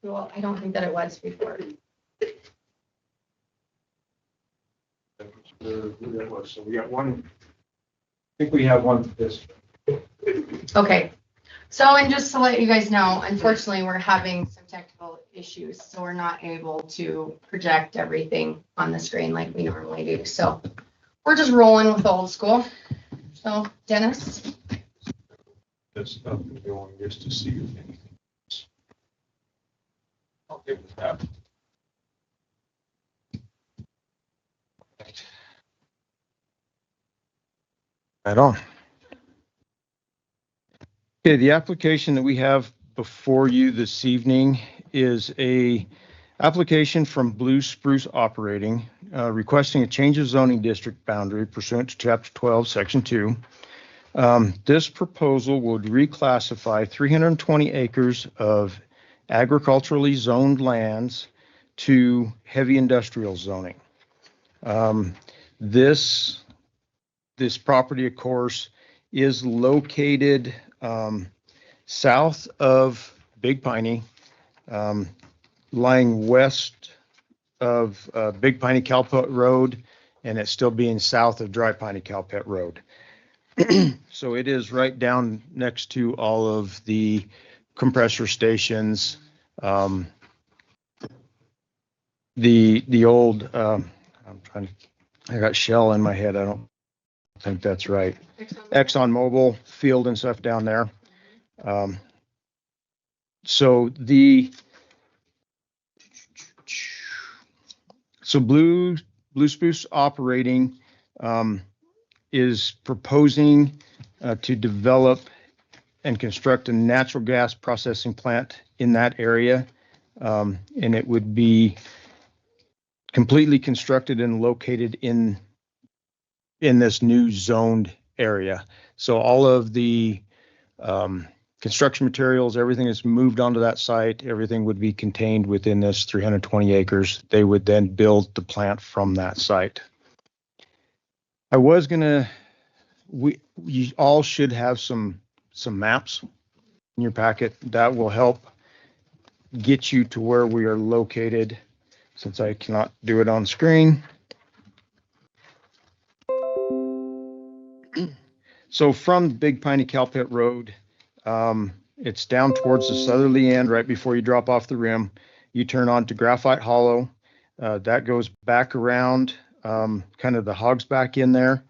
Well, I don't think that it was before. So we got one. I think we have one for this. Okay. So, and just to let you guys know, unfortunately, we're having some technical issues, so we're not able to project everything on the screen like we normally do. So we're just rolling with old school. So, Dennis? This stuff is going just to see if anything. Okay with that. Right on. Okay, the application that we have before you this evening is a application from Blue Spruce Operating requesting a change of zoning district boundary pursuant to Chapter 12, Section 2. This proposal would reclassify 320 acres of agriculturally zoned lands to heavy industrial zoning. This property, of course, is located south of Big Piney, lying west of Big Piney Calpet Road, and it's still being south of Dry Piney Calpet Road. So it is right down next to all of the compressor stations, the old, I got Shell in my head. I don't think that's right. Exxon Mobil field and stuff down there. So Blue Spruce Operating is proposing to develop and construct a natural gas processing plant in that area. And it would be completely constructed and located in this new zoned area. So all of the construction materials, everything is moved onto that site. Everything would be contained within this 320 acres. They would then build the plant from that site. I was gonna, you all should have some maps in your packet that will help get you to where we are located, since I cannot do it on screen. So from Big Piney Calpet Road, it's down towards the southerly end right before you drop off the rim. You turn on to Graphite Hollow. That goes back around kind of the hogs back in there.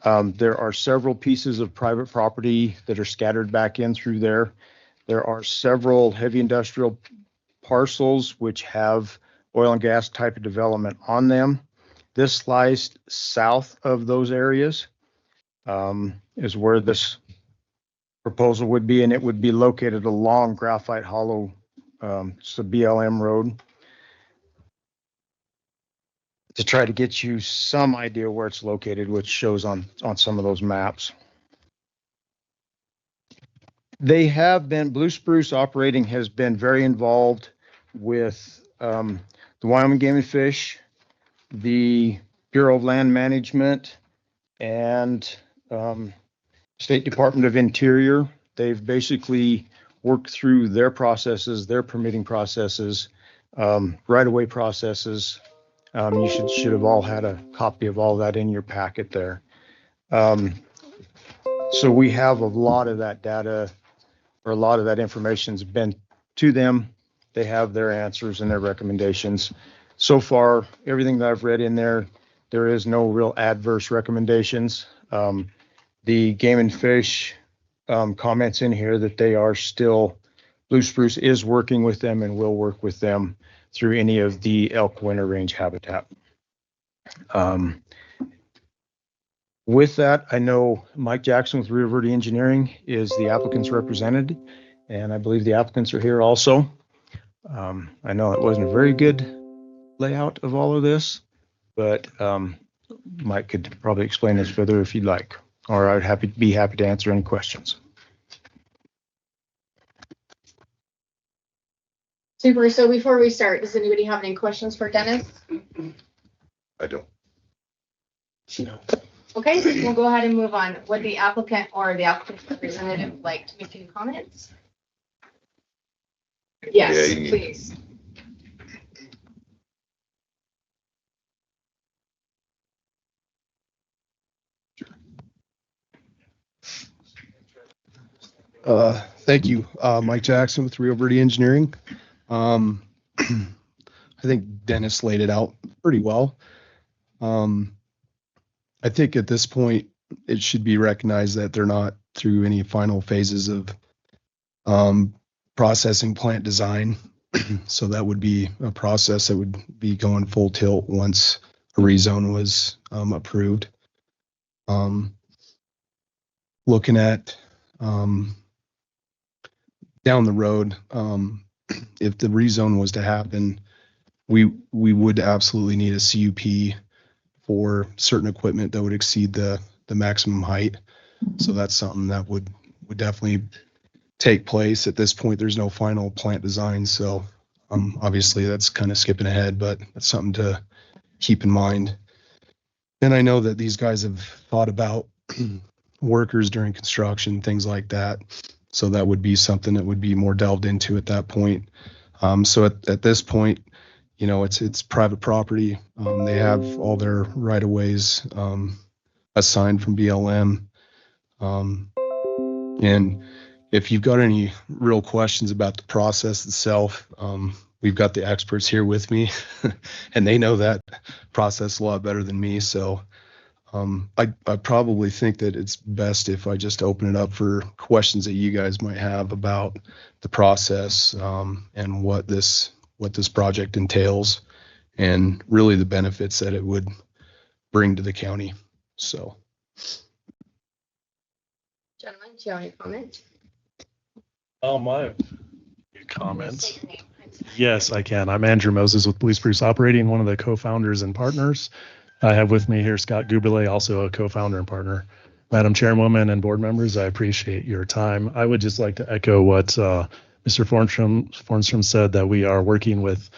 There are several pieces of private property that are scattered back in through there. There are several heavy industrial parcels which have oil and gas type of development on them. This lies south of those areas. Is where this proposal would be, and it would be located along Graphite Hollow. It's the BLM road, to try to get you some idea where it's located, which shows on some of those maps. They have been, Blue Spruce Operating has been very involved with the Wyoming Game and Fish, the Bureau of Land Management, and State Department of Interior. They've basically worked through their processes, their permitting processes, right-of-way processes. You should have all had a copy of all that in your packet there. So we have a lot of that data, or a lot of that information's been to them. They have their answers and their recommendations. So far, everything that I've read in there, there is no real adverse recommendations. The Game and Fish comments in here that they are still, Blue Spruce is working with them and will work with them through any of the elk winter range habitat. With that, I know Mike Jackson with Rio Verde Engineering is the applicant's representative, and I believe the applicants are here also. I know it wasn't a very good layout of all of this, but Mike could probably explain this further if you'd like, or I'd be happy to answer any questions. Super. So before we start, does anybody have any questions for Dennis? I don't. No. Okay, we'll go ahead and move on. Would the applicant or the applicant's representative like to make any comments? Yes, Yeah, you need- please. Thank you. Mike Jackson with Rio Verde Engineering. I think Dennis laid it out pretty well. I think at this point, it should be recognized that they're not through any final phases of processing plant design. So that would be a process that would be going full tilt once a rezone was approved. Looking at down the road, if the rezone was to happen, we would absolutely need a CUP for certain equipment that would exceed the maximum height. So that's something that would definitely take place. At this point, there's no final plant design, so obviously that's kind of skipping ahead, but that's something to keep in mind. And I know that these guys have thought about workers during construction, things like that. So that would be something that would be more delved into at that point. So at this point, you know, it's private property. They have all their right of ways assigned from BLM. And if you've got any real questions about the process itself, we've got the experts here with me, and they know that process a lot better than me. So I probably think that it's best if I just open it up for questions that you guys might have about the process and what this project entails, and really the benefits that it would bring to the county. So, Gentlemen, do you have any comments? My comments. State your name. Yes, I can. I'm Andrew Moses with Blue Spruce Operating, one of the co-founders and partners. I have with me here Scott Guberle, also a co-founder and partner. Madam Chairwoman and board members, I appreciate your time. I would just like to echo what Mr. Fornstrom said, that we are working with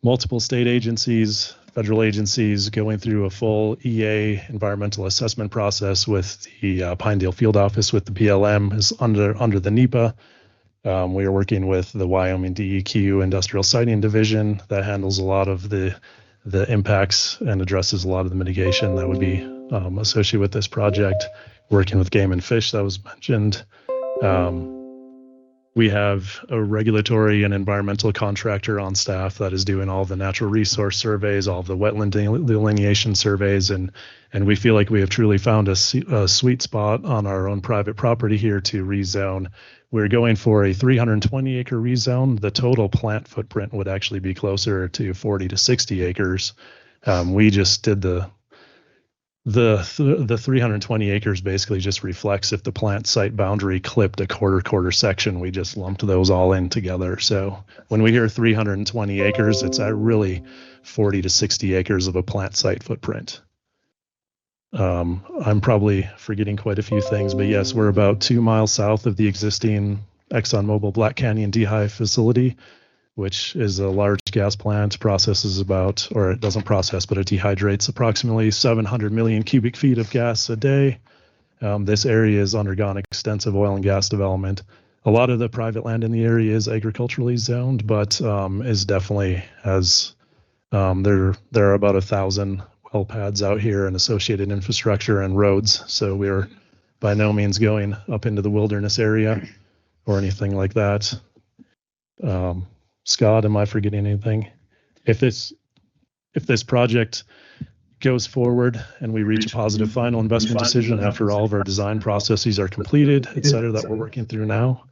multiple state agencies, federal agencies, going through a full EA environmental assessment process with the Pinedale Field Office, with the PLM is under the NEPA. We are working with the Wyoming DEQ Industrial Siting Division that handles a lot of the impacts and addresses a lot of the mitigation that would be associated with this project. Working with Game and Fish that was mentioned. We have a regulatory and environmental contractor on staff that is doing all the natural resource surveys, all of the wetland delineation surveys, and we feel like we have truly found a sweet spot on our own private property here to rezone. We're going for a 320 acre rezone. The total plant footprint would actually be closer to 40 to 60 acres. We just did the 320 acres basically just reflects if the plant site boundary clipped a quarter section. We just lumped those all in together. So when we hear 320 acres, it's really 40 to 60 acres of a plant site footprint. I'm probably forgetting quite a few things, but yes, we're about 2 miles south of the existing ExxonMobil Black Canyon Dehy facility, which is a large gas plant, processes about, or it doesn't process, but it dehydrates approximately 700 million cubic feet of gas a day. This area has undergone extensive oil and gas development. A lot of the private land in the area is agriculturally zoned, but is definitely has, there are about 1,000 well pads out here and associated infrastructure and roads. So we're by no means going up into the wilderness area or anything like that. Scott, am I forgetting anything? If this project goes forward and we reach a positive final investment decision after all of our design processes are completed, et cetera, that we're working through now,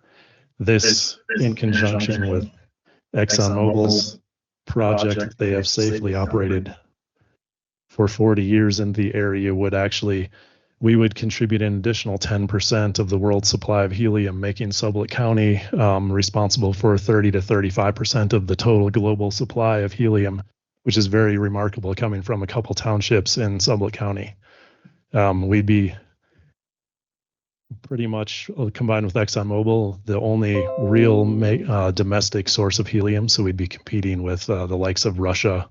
this in conjunction with ExxonMobil's project that they have safely operated for 40 years in the area would actually, we would contribute an additional 10% of the world's supply of helium, making Sublette County responsible for 30 to 35% of the total global supply of helium, which is very remarkable coming from a couple townships in Sublette County. We'd be pretty much, combined with ExxonMobil, the only real domestic source of helium. So we'd be competing with the likes of Russia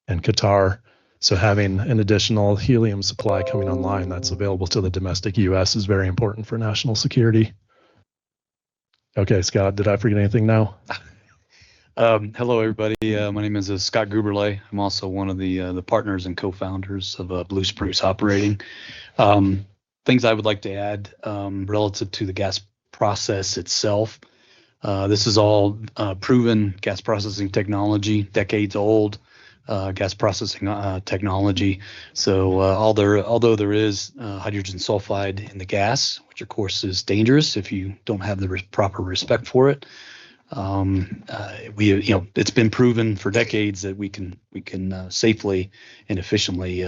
and Qatar. So having an additional helium supply coming online that's available to the domestic U.S. is very important for national security. Okay, Scott, did I forget anything now? Hello, everybody. My name is Scott Guberle. I'm also one of the partners and co-founders of Blue Spruce Operating. Things I would like to add relative to the gas process itself. This is all proven gas processing technology, decades old gas processing technology. So although there is hydrogen sulfide in the gas, which of course is dangerous if you don't have the proper respect for it. It's been proven for decades that we can safely and efficiently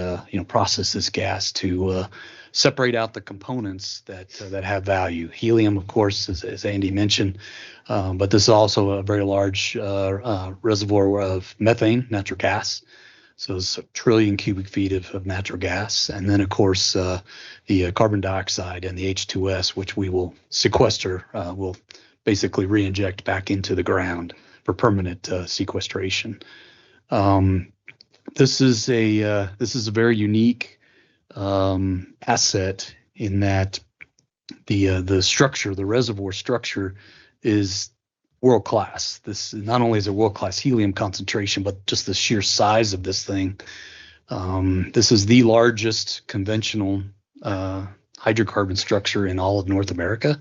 process this gas to separate out the components that have value. Helium, of course, as Andy mentioned, but this is also a very large reservoir of methane, natural gas. So it's a trillion cubic feet of natural gas, and then of course the carbon dioxide and the H2S, which we will sequester, will basically re-inject back into the ground for permanent sequestration. This is a very unique asset in that the structure, the reservoir structure, is world class. This not only is a world class helium concentration, but just the sheer size of this thing. This is the largest conventional hydrocarbon structure in all of North America.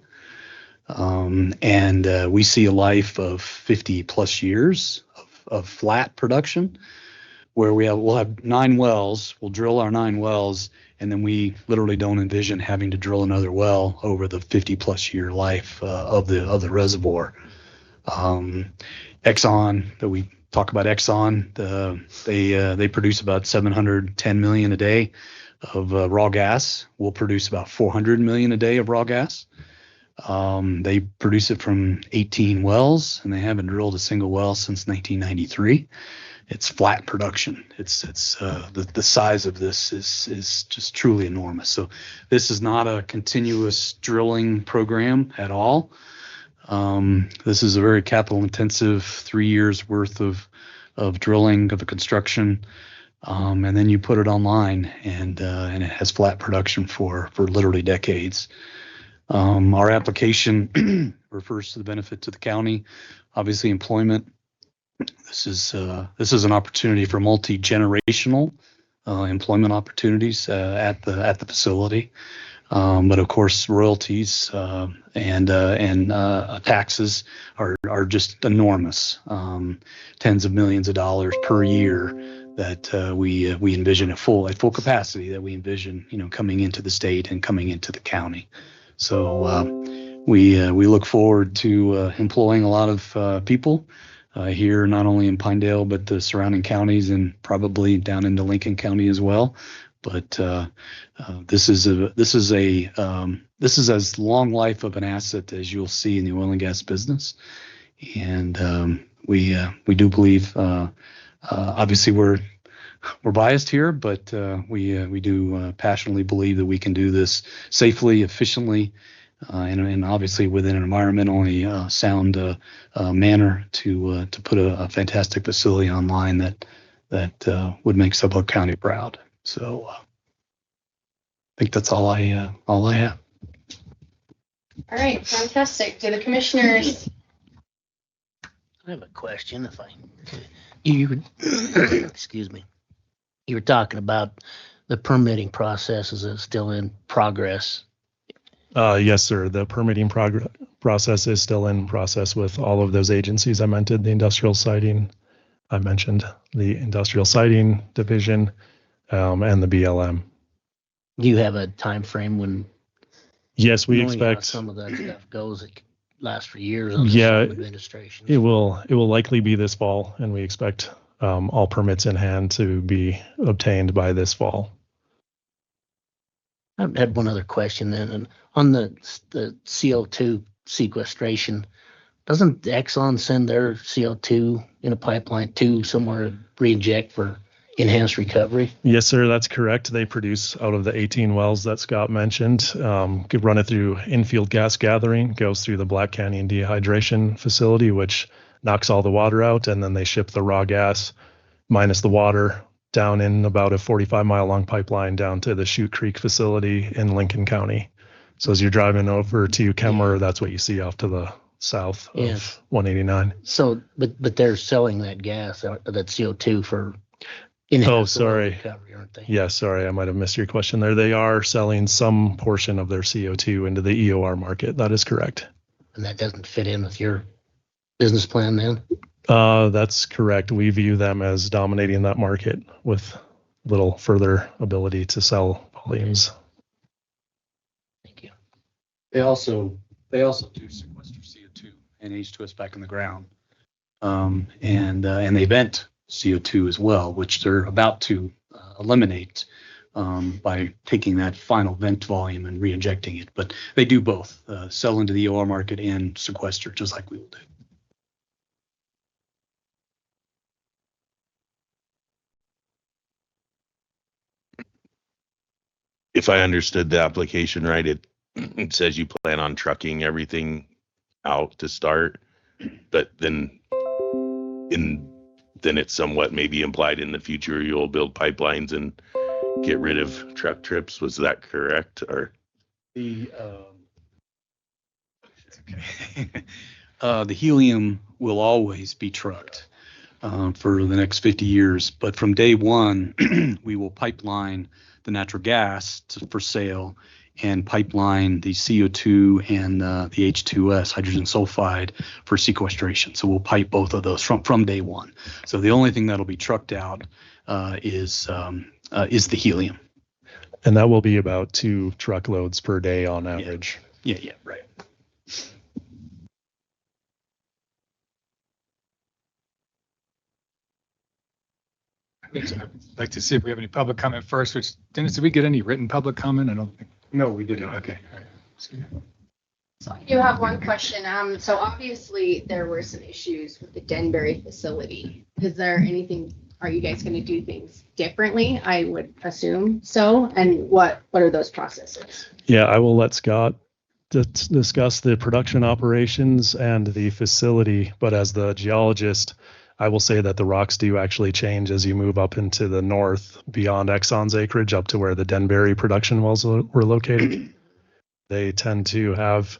And we see a life of 50 plus years of flat production, where we'll have 9 wells. We'll drill our 9 wells, and then we literally don't envision having to drill another well over the 50 plus year life of the reservoir. Exxon, that we talk about Exxon, they produce about 710 million a day of raw gas. We'll produce about 400 million a day of raw gas. They produce it from 18 wells, and they haven't drilled a single well since 1993. It's flat production. It's the size of this is just truly enormous. So this is not a continuous drilling program at all. This is a very capital intensive 3 years worth of drilling, of a construction, and then you put it online, and it has flat production for literally decades. Our application refers to the benefit to the county, obviously employment. This is an opportunity for multi-generational employment opportunities at the facility, but of course royalties and taxes are just enormous, tens of millions of dollars per year that we envision at full capacity, that we envision coming into the state and coming into the county. So we look forward to employing a lot of people here, not only in Pinedale, but the surrounding counties, and probably down into Lincoln County as well. But this is as long life of an asset as you'll see in the oil and gas business, and we do believe. Obviously, we're biased here, but we do passionately believe that we can do this safely, efficiently, and obviously within an environmentally sound manner to put a fantastic facility online that would make Sublette County proud. So I think that's all I have. All right, fantastic. Do the commissioners? I have a question. If I could. You excuse me. You were talking about the permitting process. Is it still in progress? Yes, sir. The permitting process is still in process with all of those agencies I mentioned. The industrial siting, I mentioned the industrial siting division, and the BLM. Do you have a time frame when? Yes, we knowing how expect some of that stuff goes. It could last for years. Yeah, some administration. it will likely be this fall, and we expect all permits in hand to be obtained by this fall. I had one other question then, and on the CO2 sequestration, doesn't Exxon send their CO2 in a pipeline to somewhere to re-inject for enhanced recovery? Yes, sir, that's correct. They produce out of the 18 wells that Scott mentioned. Could run it through infield gas gathering, goes through the Black Canyon dehydration facility, which knocks all the water out, and then they ship the raw gas minus the water down in about a 45-mile long pipeline down to the Chute Creek facility in Lincoln County. So as you're driving over to Kemmerer, that's what you see off to south Yeah. of 189. So, but they're selling that gas, that CO2 for in-house oil sorry. recovery, aren't they? Yeah, sorry, I might have missed your question there. They are selling some portion of their CO2 into the EOR market. That is correct. And that doesn't fit in with your business plan then? That's correct. We view them as dominating that market with little further ability to sell volumes. Thank you. They also do sequester CO2 and H2S back in the ground. And they vent CO2 as well, which they're about to eliminate by taking that final vent volume and re-injecting it. But they do both, sell into the EOR market and sequester, just like we will do. If I understood the application right, it says you plan on trucking everything out to start, but then it's somewhat maybe implied in the future you'll build pipelines and get rid of truck trips. Was that correct? Or The the helium will always be trucked for the next 50 years, but from day one, we will pipeline the natural gas for sale and pipeline the CO2 and the H2S, hydrogen sulfide, for sequestration. So we'll pipe both of those from day one. So the only thing that'll be trucked out is the helium. And that will be about 2 truckloads per day on average. Yeah, right. I'd like to see if we have any public comment first, which, Dennis, did we get any written public comment? I don't think. No, we didn't. Okay. All right. So I do have one question. So obviously there were some issues with the Denbury facility. Is there anything, are you guys going to do things differently? I would assume so. And what are those processes? Yeah, I will let Scott discuss the production operations and the facility, but as the geologist, I will say that the rocks do actually change as you move up into the north beyond Exxon's acreage up to where the Denbury production wells were located. They tend to have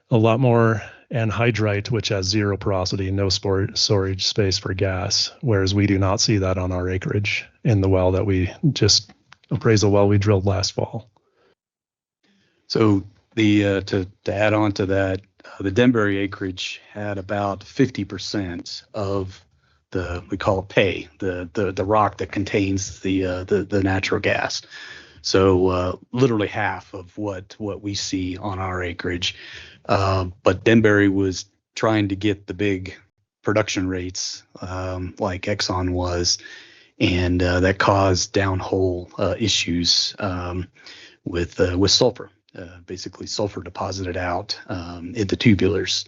a lot more anhydrite, which has zero porosity, no storage space for gas, whereas we do not see that on our acreage in the well that we just appraisal well we drilled last fall. So the to add on to that, the Denbury acreage had about 50% of we call it pay, the rock that contains the natural gas. So literally half of what we see on our acreage. But Denbury was trying to get the big production rates like Exxon was, and that caused downhole issues with sulfur. Basically, sulfur deposited out into tubulars.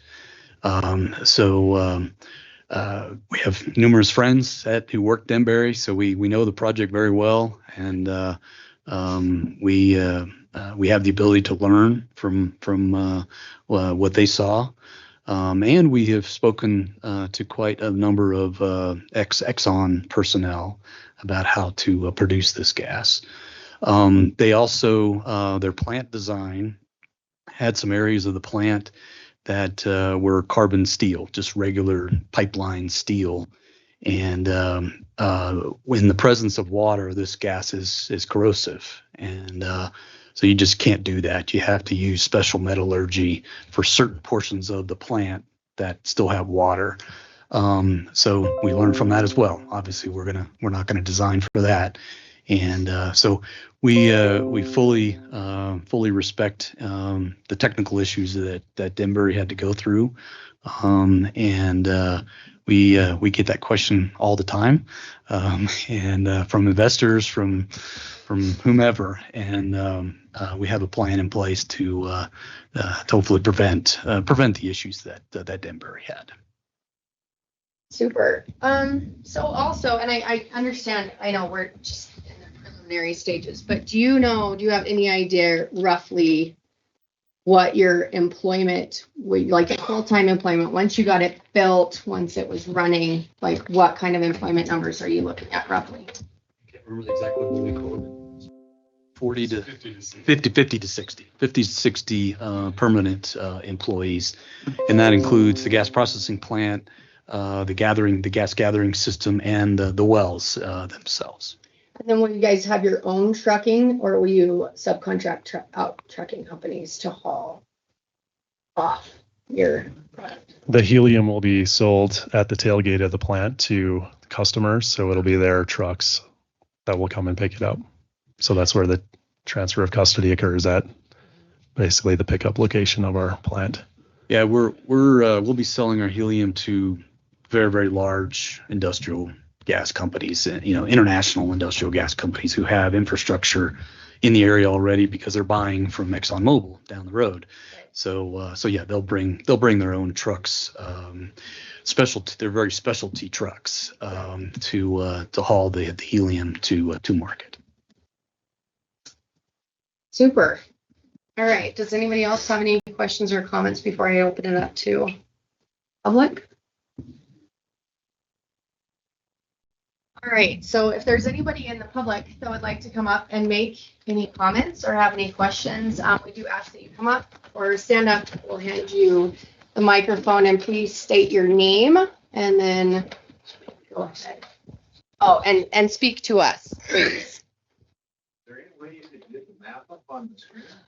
We have numerous friends who work Denbury, so we know the project very well, and we have the ability to learn from what they saw, and we have spoken to quite a number of Exxon personnel about how to produce this gas. They also their plant design had some areas of the plant that were carbon steel, just regular pipeline steel. And in the presence of water, this gas is corrosive. And so you just can't do that. You have to use special metallurgy for certain portions of the plant that still have water. So we learned from that as well. Obviously, we're not gonna design for that. And so we fully respect the technical issues that Denbury had to go through, and we get that question all the time, and from investors, from whomever, and we have a plan in place to hopefully prevent the issues that Denbury had. Super. So also, and I understand, I know we're just in the preliminary stages, but do you have any idea roughly what your employment, like your full-time employment, once you got it built, once it was running, like what kind of employment numbers are you looking at roughly? I can't remember exactly what we quoted. 40 to 50 to 60 permanent employees. And that includes the gas processing plant, the gas gathering system, and the wells themselves. And then will you guys have your own trucking, or will you subcontract out trucking companies to haul off your product? The helium will be sold at the tailgate of the plant to customers, so it'll be their trucks that will come and pick it up. So that's where the transfer of custody occurs at, basically the pickup location of our plant. Yeah, we'll be selling our helium to very, very large industrial gas companies, international industrial gas companies who have infrastructure in the area already because they're buying from ExxonMobil down the road. So yeah, they'll bring their own trucks, they're very specialty trucks, to haul the helium to market. Super. All right. Does anybody else have any questions or comments before I open it up to public? All right. So if there's anybody in the public that would like to come up and make any comments or have any questions, we do ask that you come up or stand up. We'll hand you the microphone, and please state your name and then go ahead. Oh, and speak to us, please.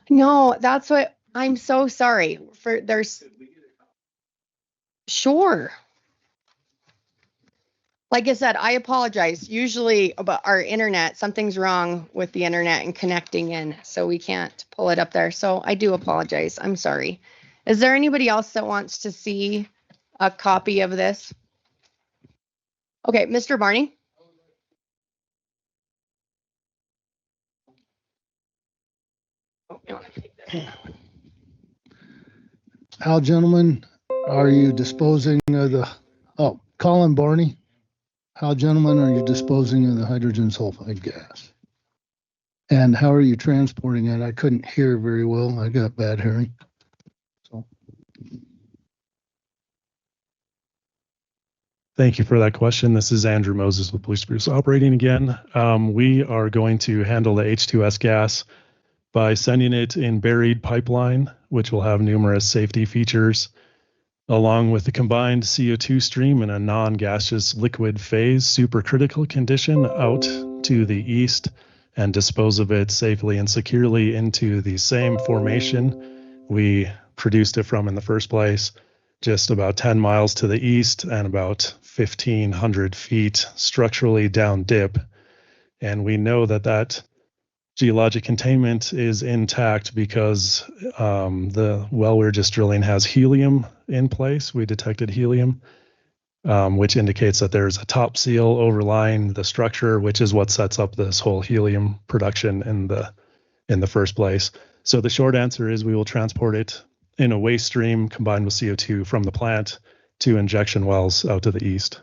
No, that's what I'm so sorry for. Sure. Like I said, I apologize. Usually about our internet, something's wrong with the internet and connecting in, so we can't pull it up there. So I do apologize. I'm sorry. Is there anybody else that wants to see a copy of this? Okay, Mr. Barney. Oh, you wanna take this? How, gentlemen, are you disposing of Colin Barney? How, gentlemen, are you disposing of the hydrogen sulfide gas? And how are you transporting it? I couldn't hear very well. I got bad hearing. So, Thank you for that question. This is Andrew Moses with Blue Spruce Operating again. We are going to handle the H2S gas by sending it in buried pipeline, which will have numerous safety features, along with the combined CO2 stream in a non-gaseous liquid phase supercritical condition out to the east, and dispose of it safely and securely into the same formation we produced it from in the first place, just about 10 miles to the east and about 1,500 feet structurally down dip. And we know that geologic containment is intact because the well we're just drilling has helium in place. We detected helium, which indicates that there's a top seal overlying the structure, which is what sets up this whole helium production in the first place. So the short answer is we will transport it in a waste stream combined with CO2 from the plant to injection wells out to the east.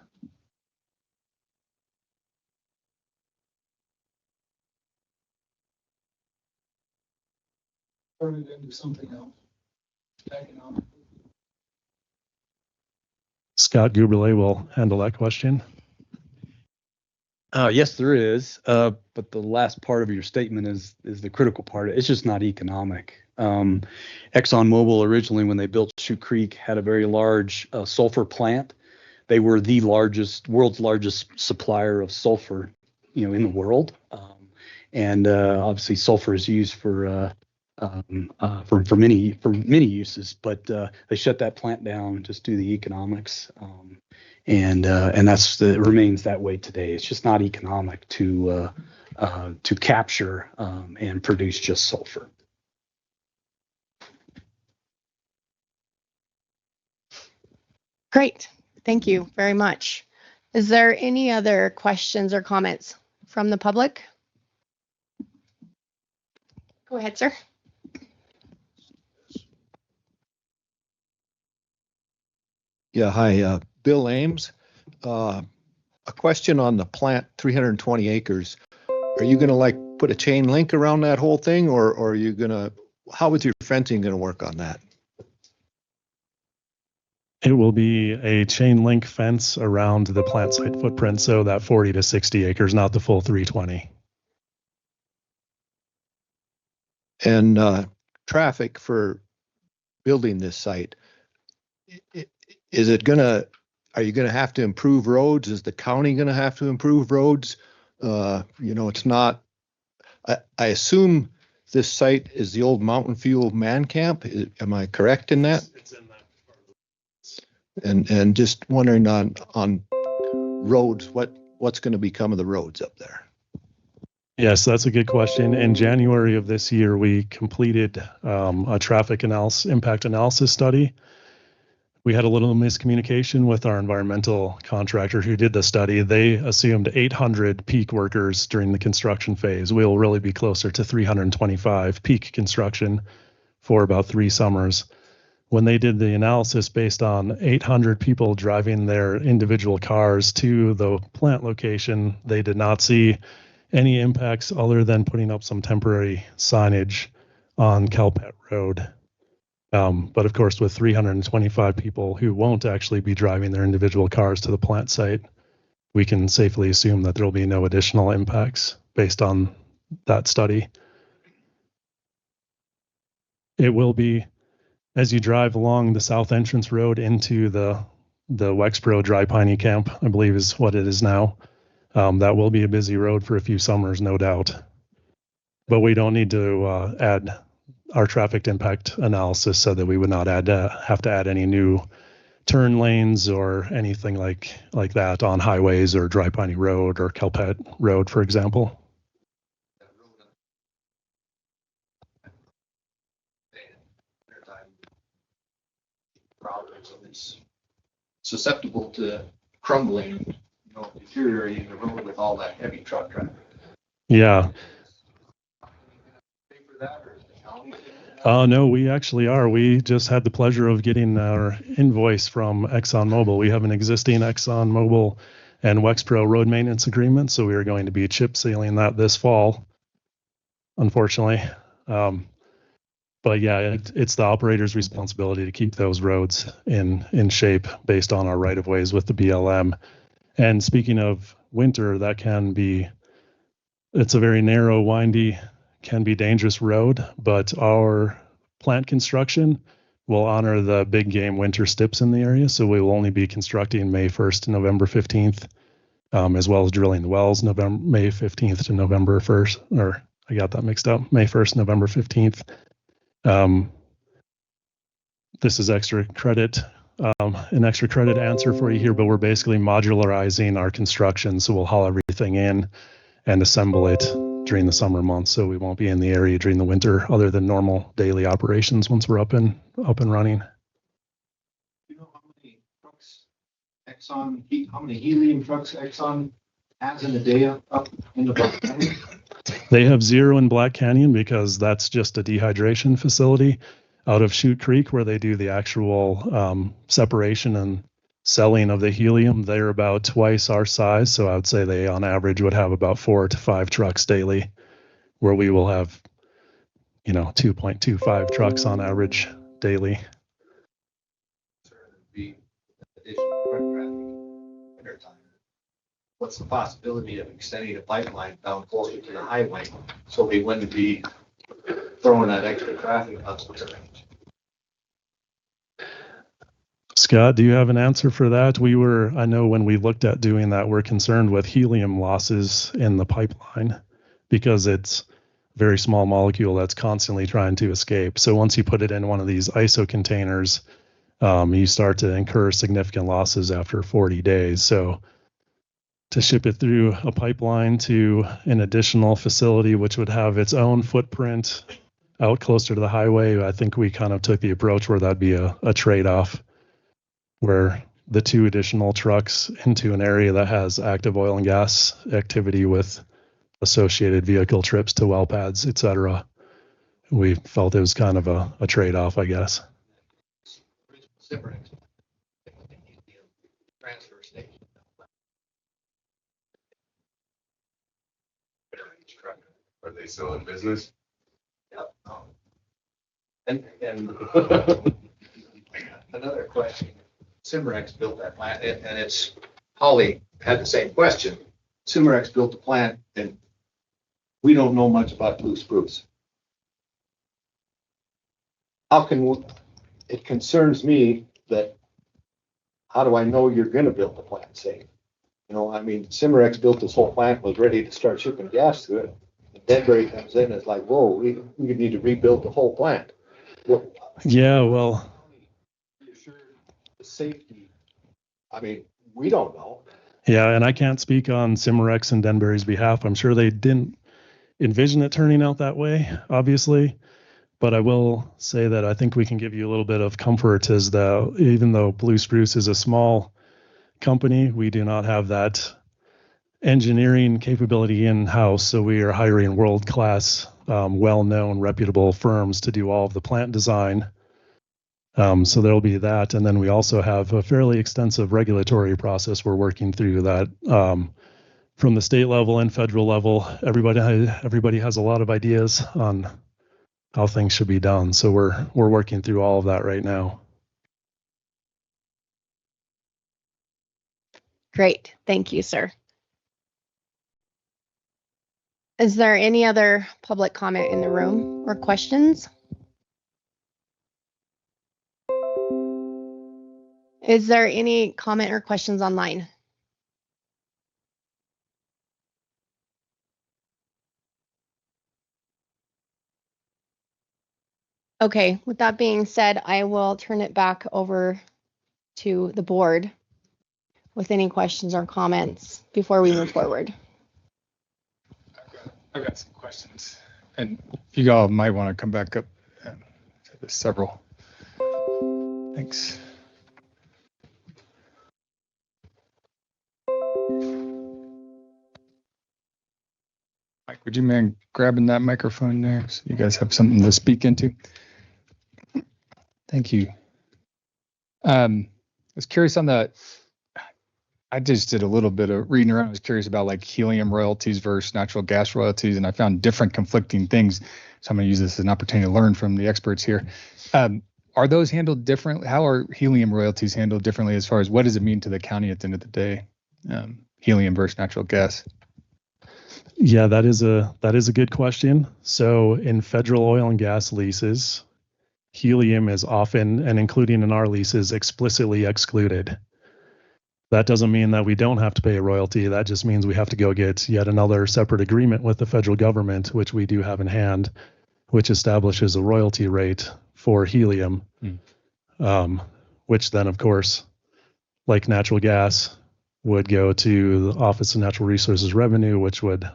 turn it into something else. Economic. Scott Guberle will handle that question. Yes, there is. But the last part of your statement is the critical part. It's just not economic. ExxonMobil originally, when they built Shoe Creek, had a very large sulfur plant. They were the world's largest supplier of sulfur, in the world. And obviously, sulfur is used for many uses. But they shut that plant down just due to the economics. And it remains that way today. It's just not economic to capture and produce just sulfur. Great. Thank you very much. Is there any other questions or comments from the public? Go ahead, sir. Yeah, hi, Bill Ames. A question on the plant, 320 acres. Are you gonna put a chain link around that whole thing, or are you how is your fencing gonna work on that? It will be a chain link fence around the plant site footprint, so that 40 to 60 acres, not the full 320. and traffic for building this site. Is it gonna, are you gonna have to improve roads? Is the county gonna have to improve roads? It's not, I assume this site is the old Mountain Fuel Man Camp. Am I correct in that? It's in that. And just wondering on roads, what's gonna become of the roads up there? Yes, that's a good question. In January of this year, we completed a traffic impact analysis study. We had a little miscommunication with our environmental contractor who did the study. They assumed 800 peak workers during the construction phase. We'll really be closer to 325 peak construction for about 3 summers. When they did the analysis based on 800 people driving their individual cars to the plant location, they did not see any impacts other than putting up some temporary signage on Calpet Road. But of course, with 325 people who won't actually be driving their individual cars to the plant site, we can safely assume that there will be no additional impacts based on that study. It will be, as you drive along the south entrance road into the Wexpro Dry Piney Camp, I believe is what it is now. That will be a busy road for a few summers, no doubt. But we don't need to add our traffic impact analysis so that we would not have to add any new turn lanes or anything like that on highways or Dry Piney Road or Calpet Road, for example. It's susceptible to crumbling, deteriorating the road with all that heavy truck traffic. Yeah. No, we actually are. We just had the pleasure of getting our invoice from ExxonMobil. We have an existing ExxonMobil and Wexpro road maintenance agreement, so we are going to be chip sealing that this fall, unfortunately. But yeah, it's the operator's responsibility to keep those roads in shape based on our right of ways with the BLM. And speaking of winter, it's a very narrow, windy, can be dangerous road, but our plant construction will honor the big game winter stips in the area. So we will only be constructing May 1st to November 15th, as well as drilling the wells May 15th to November 1st, or I got that mixed up, May 1st, November 15th. This is extra credit, an extra credit answer for you here, but we're basically modularizing our construction. So we'll haul everything in and assemble it during the summer months. So we won't be in the area during the winter other than normal daily operations once we're up and running. Do you know how many trucks how many helium trucks Exxon has in a day up in the Black Canyon? They have 0 in Black Canyon because that's just a dehydration facility out of Chute Creek where they do the actual separation and selling of the helium. They're about twice our size. So I would say they on average would have about 4 to 5 trucks daily, where we will have, 2.25 trucks on average daily. What's the possibility of extending a pipeline down closer to the highway so we wouldn't be throwing that extra traffic up the range? Scott, do you have an answer for that? I know when we looked at doing that, we're concerned with helium losses in the pipeline because it's a very small molecule that's constantly trying to escape. So once you put it in one of these ISO containers, you start to incur significant losses after 40 days. So to ship it through a pipeline to an additional facility, which would have its own footprint out closer to the highway, I think we kind of took the approach where that'd be a trade-off, where the 2 additional trucks into an area that has active oil and gas activity with associated vehicle trips to well pads, et cetera. We felt it was kind of a trade-off, I guess. Transfer station. Are they still in business? Yep. And another question. Cimarex built that plant, and it's Holly had the same question. Cimarex built the plant, and we don't know much about blue spruce. how can, it concerns me that, how do I know you're gonna build the plant safe? You know, I mean, Cimarex built this whole plant, was ready to start shipping gas to it. And Denbury comes in and it's like, whoa, we need to rebuild the whole plant. Well, Yeah, well, sure, the safety, I mean, we don't know. yeah, and I can't speak on Cimarex and Denbury's behalf. I'm sure they didn't envision it turning out that way, obviously. But I will say that I think we can give you a little bit of comfort is that even though Blue Spruce is a small company, we do not have that engineering capability in-house. So we are hiring world-class, well-known, reputable firms to do all of the plant design. So there'll be that. And then we also have a fairly extensive regulatory process we're working through that from the state level and federal level. Everybody has a lot of ideas on how things should be done. So we're working through all of that right now. Great. Thank you, sir. Is there any other public comment in the room or questions? Is there any comment or questions online? Okay, with that being said, I will turn it back over to the board with any questions or comments before we move forward. I've got some questions, and you all might want to come back up. There's several. Thanks. Mike, would you mind grabbing that microphone there so you guys have something to speak into? Thank you. I was curious on I just did a little bit of reading around. I was curious about like helium royalties versus natural gas royalties, and I found different conflicting things. So I'm going to use this as an opportunity to learn from the experts here. Are those handled differently? How are helium royalties handled differently as far as what does it mean to the county at the end of the day? Helium versus natural gas. Yeah, that is a good question. So in federal oil and gas leases, helium is often, and including in our leases, explicitly excluded. That doesn't mean that we don't have to pay a royalty. That just means we have to go get yet another separate agreement with the federal government, which we do have in hand, which establishes a royalty rate for helium, which then, of course, like natural gas, would go to the Office of Natural Resources Revenue, which would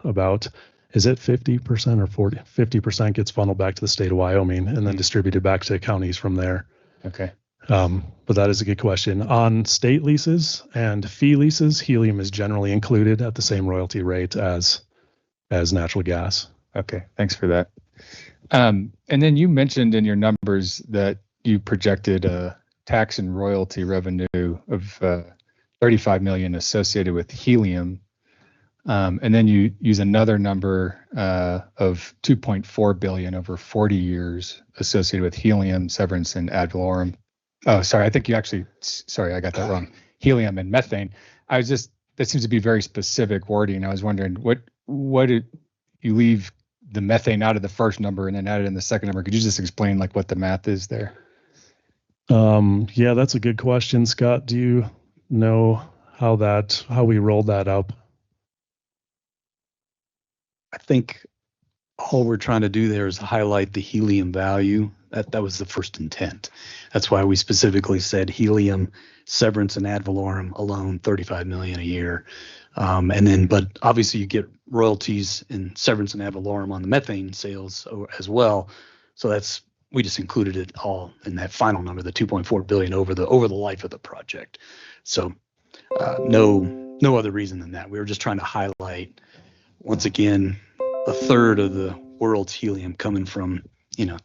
is it 50% or 40? 50% gets funneled back to the state of Wyoming and then distributed back to counties from there. Okay. But that is a good question. On state leases and fee leases, helium is generally included at the same royalty rate as natural gas. Okay, thanks for that. And then you mentioned in your numbers that you projected a tax and royalty revenue of 35 million associated with helium. And then you use another number of 2.4 billion over 40 years associated with helium, severance, and ad valorem. Oh, sorry. I think you actually, sorry, I got that wrong. Helium and methane. That seems to be very specific wording. I was wondering what did you leave the methane out of the first number and then add it in the second number? Could you just explain like what the math is there? Yeah, that's a good question. Scott, do you know how we rolled that up? I think all we're trying to do there is highlight the helium value. That was the first intent. That's why we specifically said helium, severance, and ad valorem alone, 35 million a year. But obviously you get royalties and severance and ad valorem on the methane sales as well. So we just included it all in that final number, the 2.4 billion over the life of the project. So no other reason than that. We were just trying to highlight, once again, a third of the world's helium coming from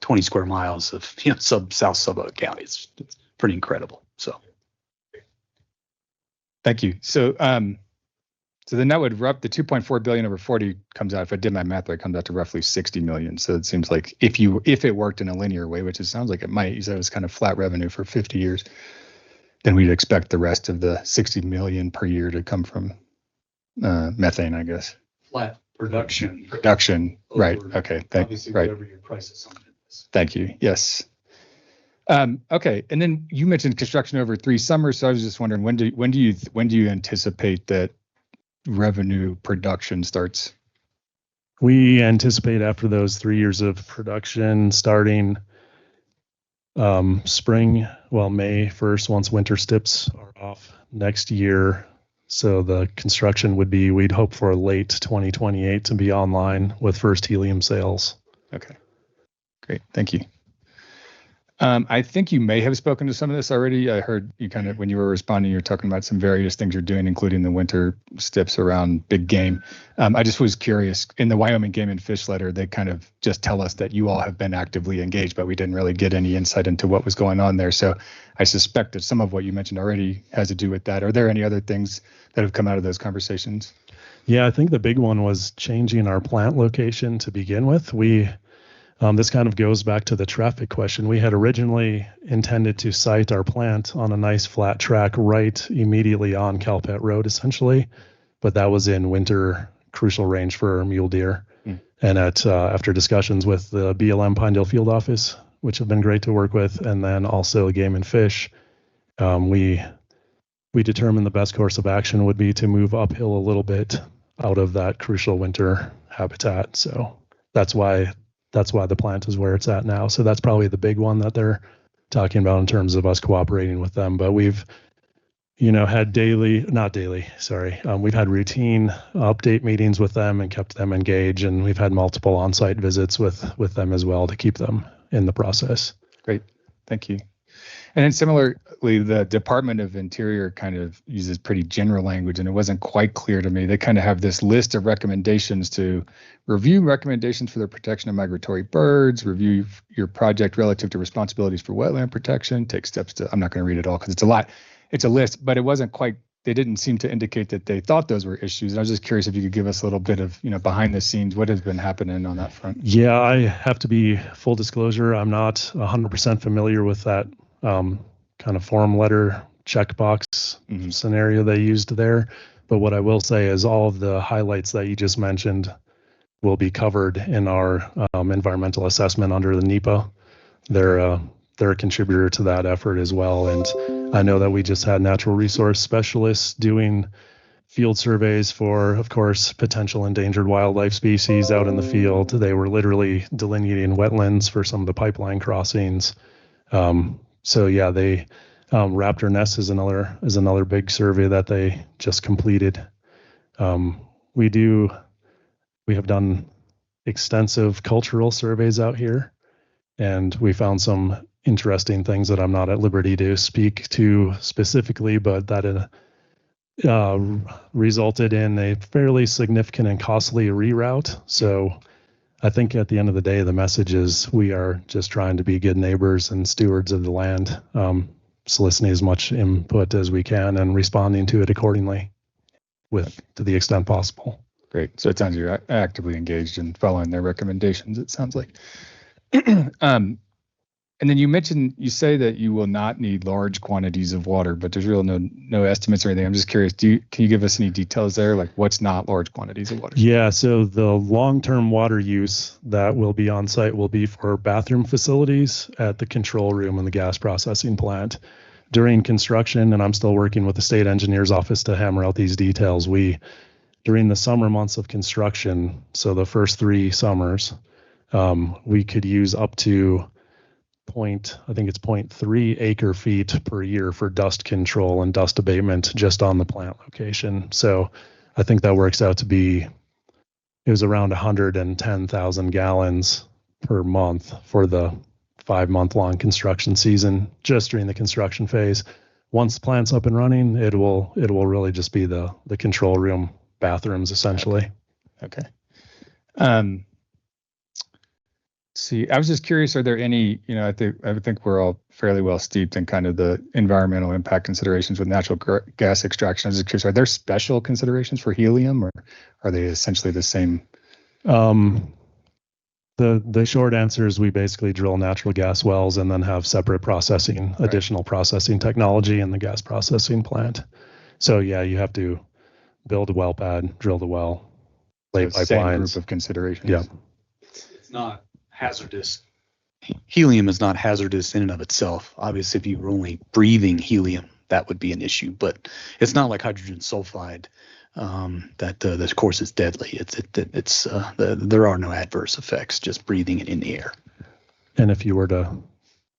20 square miles of South Sublette County. It's pretty incredible. So thank you. So then that would the 2.4 billion over 40 comes out, if I did my math right, comes out to roughly 60 million. So it seems like if it worked in a linear way, which it sounds like it might, you said it was kind of flat revenue for 50 years, then we'd expect the rest of the 60 million per year to come from methane, I guess. flat production. Right. Okay. Obviously, right. whatever your price assumption is. Thank you. Yes. Okay. And then you mentioned construction over 3 summers. So I was just wondering, when do you anticipate that revenue production starts? We anticipate after those 3 years of production starting spring, well, May 1st, once winter stips are off next year. So the construction would be, we'd hope for late 2028 to be online with first helium sales. Okay. Great. Thank you. I think you may have spoken to some of this already. I heard you kind of, when you were responding, you were talking about some various things you're doing, including the winter stips around big game. I just was curious, in the Wyoming Game and Fish letter, they kind of just tell us that you all have been actively engaged, but we didn't really get any insight into what was going on there. So I suspect that some of what you mentioned already has to do with that. Are there any other things that have come out of those conversations? Yeah, I think the big one was changing our plant location to begin with. This kind of goes back to the traffic question. We had originally intended to site our plant on a nice flat track right immediately on Calpet Road, essentially, but that was in winter crucial range for mule deer. And after discussions with the BLM Pinedale Field Office, which have been great to work with, and then also Game and Fish, we determined the best course of action would be to move uphill a little bit out of that crucial winter habitat. So that's why the plant is where it's at now. So that's probably the big one that they're talking about in terms of us cooperating with them. But we've, had we've had routine update meetings with them and kept them engaged. And we've had multiple on-site visits with them as well to keep them in the process. Great. Thank you. And then similarly, the Department of Interior kind of uses pretty general language, and it wasn't quite clear to me. They kind of have this list of recommendations to review recommendations for the protection of migratory birds, review your project relative to responsibilities for wetland protection, take steps to, I'm not going to read it all because it's a lot. It's a list, but it wasn't quite, they didn't seem to indicate that they thought those were issues. And I was just curious if you could give us a little bit of, behind the scenes, what has been happening on that front? Yeah, I have to be full disclosure. I'm not 100% familiar with that kind of form letter checkbox scenario they used there. But what I will say is all of the highlights that you just mentioned will be covered in our environmental assessment under the NEPA. They're a contributor to that effort as well. And I know that we just had natural resource specialists doing field surveys for, of course, potential endangered wildlife species out in the field. They were literally delineating wetlands for some of the pipeline crossings. So yeah, they Raptor Nest is another big survey that they just completed. We have done extensive cultural surveys out here, and we found some interesting things that I'm not at liberty to speak to specifically, but that resulted in a fairly significant and costly reroute. So I think at the end of the day, the message is we are just trying to be good neighbors and stewards of the land, soliciting as much input as we can and responding to it accordingly to the extent possible. Great. So it sounds you're actively engaged in following their recommendations, it sounds like. And then you say that you will not need large quantities of water, but there's really no estimates or anything. I'm just curious, can you give us any details there? Like what's not large quantities of water? Yeah, so the long-term water use that will be on site will be for bathroom facilities at the control room and the gas processing plant. During construction, and I'm still working with the state engineer's office to hammer out these details, during the summer months of construction, so the first 3 summers, we could use up to 0.3 acre feet per year for dust control and dust abatement just on the plant location. So I think that works out to be, it was around 110,000 gallons per month for the 5-month long construction season, just during the construction phase. Once the plant's up and running, it will really just be the control room bathrooms essentially. Okay. See, I was just curious, are there any, I think we're all fairly well steeped in kind of the environmental impact considerations with natural gas extraction. I was just curious, are there special considerations for helium, or are they essentially the same? The short answer is we basically drill natural gas wells and then have separate processing, additional processing technology in the gas processing plant. So yeah, you have to build a well pad, drill the well, lay So same pipelines. group of considerations. Yeah. It's not hazardous helium is not hazardous in and of itself. Obviously, if you were only breathing helium, that would be an issue. But it's not like hydrogen sulfide that of course is deadly. There are no adverse effects just breathing it in the air. And if you were to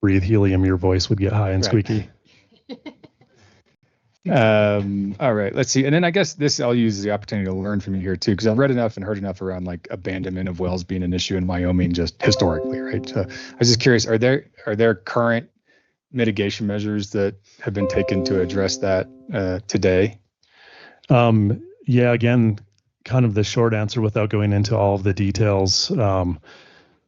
breathe helium, your voice would get high and Right. squeaky. All right, let's see. And then I guess this, I'll use the opportunity to learn from you here too, because I've read enough and heard enough around like abandonment of wells being an issue in Wyoming just historically, right? So I was just curious, are there current mitigation measures that have been taken to address that today? Yeah, again, kind of the short answer without going into all of the details.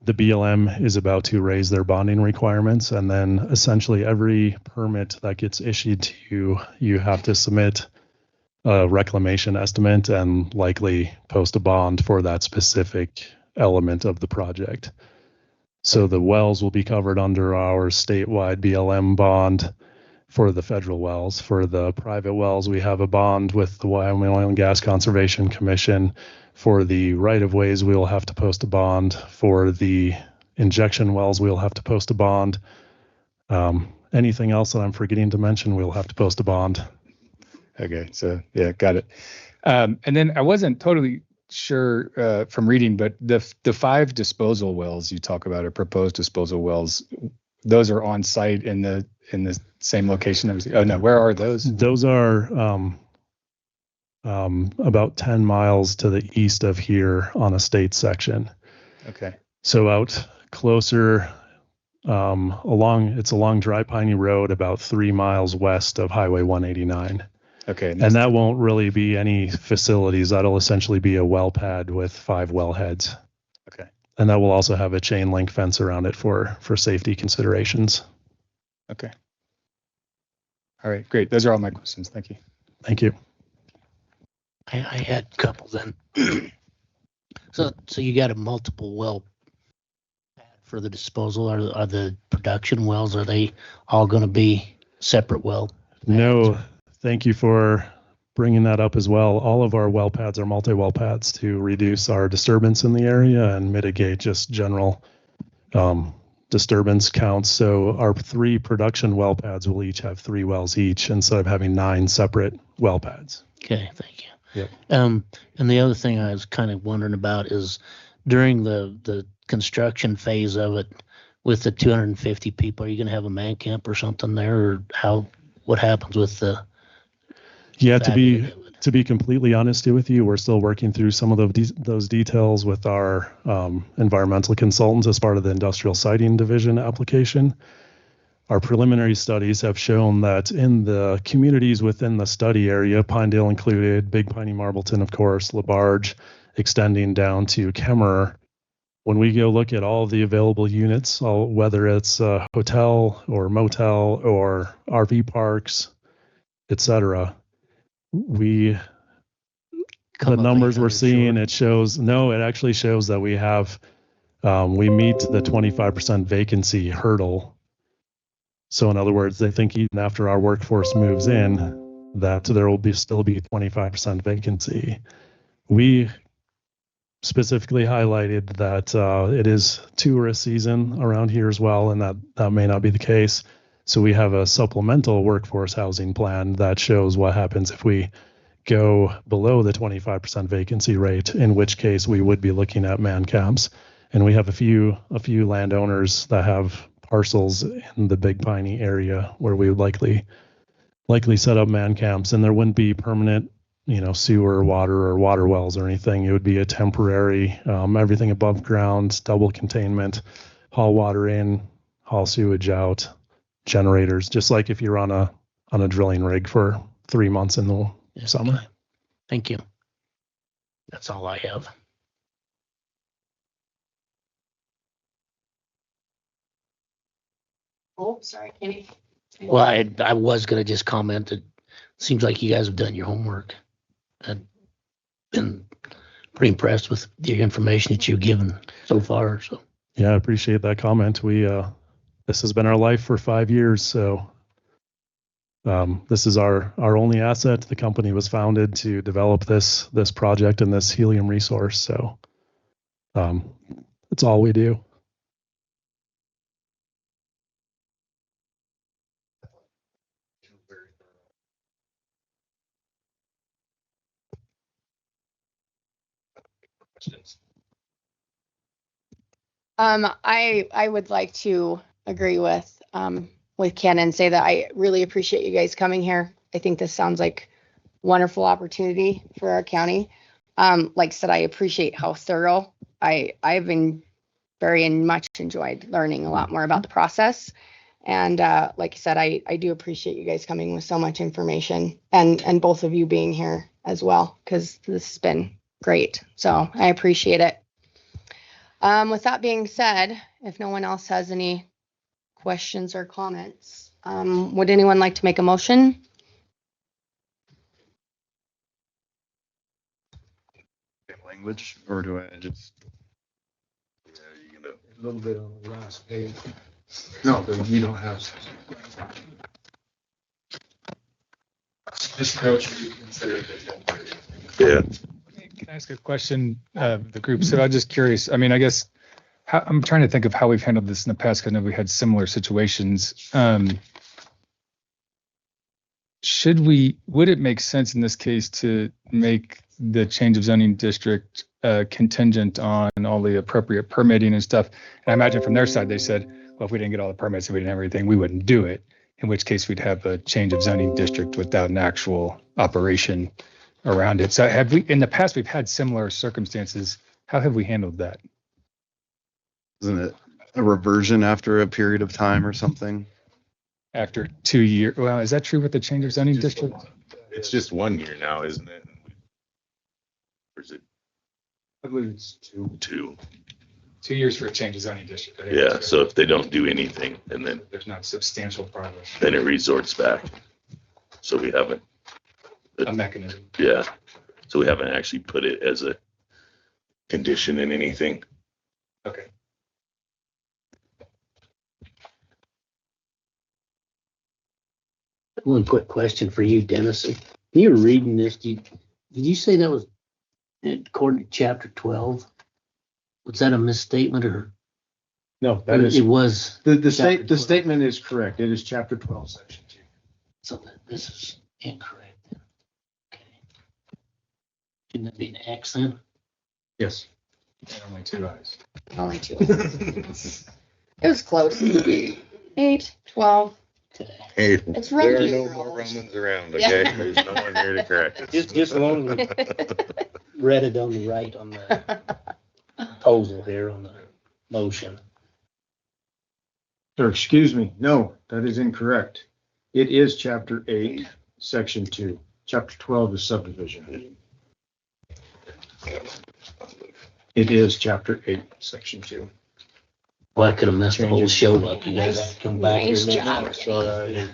The BLM is about to raise their bonding requirements, and then essentially every permit that gets issued to you, you have to submit a reclamation estimate and likely post a bond for that specific element of the project. So the wells will be covered under our statewide BLM bond for the federal wells. For the private wells, we have a bond with the Wyoming Oil and Gas Conservation Commission. For the right-of-ways, we will have to post a bond. For the injection wells, we'll have to post a bond. Anything else that I'm forgetting to mention, we'll have to post a bond. Okay, so yeah, got it. And then I wasn't totally sure from reading, but the 5 disposal wells you talk about, or proposed disposal wells, those are on site in the same location. Oh no, where are those? Those are about 10 miles to the east of here on a state section. Okay. So out closer it's along Dry Piney Road, about 3 miles west of Highway 189. Okay. And that won't really be any facilities. That'll essentially be a well pad with 5 well heads. Okay. And that will also have a chain link fence around it for safety considerations. Okay. All right, great. Those are all my questions. Thank you. Thank you. I had a couple then. So you got a multiple well pad for the disposal. Are the production wells, are they all going to be separate well pads? No, thank you for bringing that up as well. All of our well pads are multi-well pads to reduce our disturbance in the area and mitigate just general disturbance counts. So our 3 production well pads will each have 3 wells each instead of having 9 separate well pads. Okay, thank you. Yep. And the other thing I was kind of wondering about is during the construction phase of it, with the 250 people, are you going to have a man camp or something there, or what happens with the? Yeah, to be completely honest with you, we're still working through some of those details with our environmental consultants as part of the industrial siting division application. Our preliminary studies have shown that in the communities within the study area, Pinedale included, Big Piney, Marbleton, of course, LaBarge, extending down to Kemmerer, when we go look at all of the available units, whether it's a hotel or motel or RV parks, etc., the numbers we're seeing, it actually shows that we have, we meet the 25% vacancy hurdle. So in other words, they think even after our workforce moves in, that there will still be 25% vacancy. We specifically highlighted that it is tourist season around here as well, and that may not be the case. So we have a supplemental workforce housing plan that shows what happens if we go below the 25% vacancy rate, in which case we would be looking at man camps. And we have a few landowners that have parcels in the Big Piney area where we would likely set up man camps, and there wouldn't be permanent, sewer, water, or water wells or anything. It would be a temporary, everything above ground, double containment, haul water in, haul sewage out, generators, just like if you're on a drilling rig for 3 months in the summer. Thank you. That's all I have. Oh, sorry, Kenny. Well, I was going to just comment that it seems like you guys have done your homework. I've been pretty impressed with the information that you've given so far. So Yeah, I appreciate that comment. This has been our life for 5 years, so this is our only asset. The company was founded to develop this project and this helium resource, so it's all we do. questions. I would like to agree with Ken and say that I really appreciate you guys coming here. I think this sounds like wonderful opportunity for our county. Like I said, I appreciate how thorough. I've been very much enjoyed learning a lot more about the process. And like I said, I do appreciate you guys coming with so much information and both of you being here as well, because this has been great. So I appreciate it. With that being said, if no one else has any questions or comments, would anyone like to make a motion? Language, or do I just? A little bit on the last page. No, you don't have. Just note you consider it. Yeah. Can I ask a question of the group? So I'm just curious. I mean, I guess I'm trying to think of how we've handled this in the past, because I know we had similar situations. Would it make sense in this case to make the change of zoning district contingent on all the appropriate permitting and stuff? And I imagine from their side, they said, well, if we didn't get all the permits and we didn't have everything, we wouldn't do it. In which case we'd have a change of zoning district without an actual operation around it. So have we, in the past, we've had similar circumstances. How have we handled that? Isn't it a reversion after a period of time or something? After 2 years, well, is that true with the change of zoning district? It's just 1 year now, isn't it? Or is it I believe it's 2. 2? 2 years for a change of zoning district. I think Yeah, that's so right. if they don't do anything, and then There's not substantial progress, it resorts back. So we haven't, a mechanism. yeah, so we haven't actually put it as a condition in anything. Okay. One quick question for you, Dennis. When you were reading this, did you say that was according to chapter 12? Was that a misstatement or No, that is, it was? the chapter state, the 12? statement is correct. It is chapter 12, section 2. So this is incorrect then. Okay. Shouldn't that be an X then? Yes. And only 2 eyes. Only 2. It was close. 8, 12. Okay. Hey, It's there are Roman no numerals. more Romans around, Yeah. okay? There's no one here to correct us. Just along read it on the right on the proposal here on the motion. Or excuse me, no, that is incorrect. It is chapter 8, section 2. Chapter 12 is subdivision. It is chapter 8, section 2. Well, I could have messed the whole show up. You guys have to come back Nice here. job, Sorry.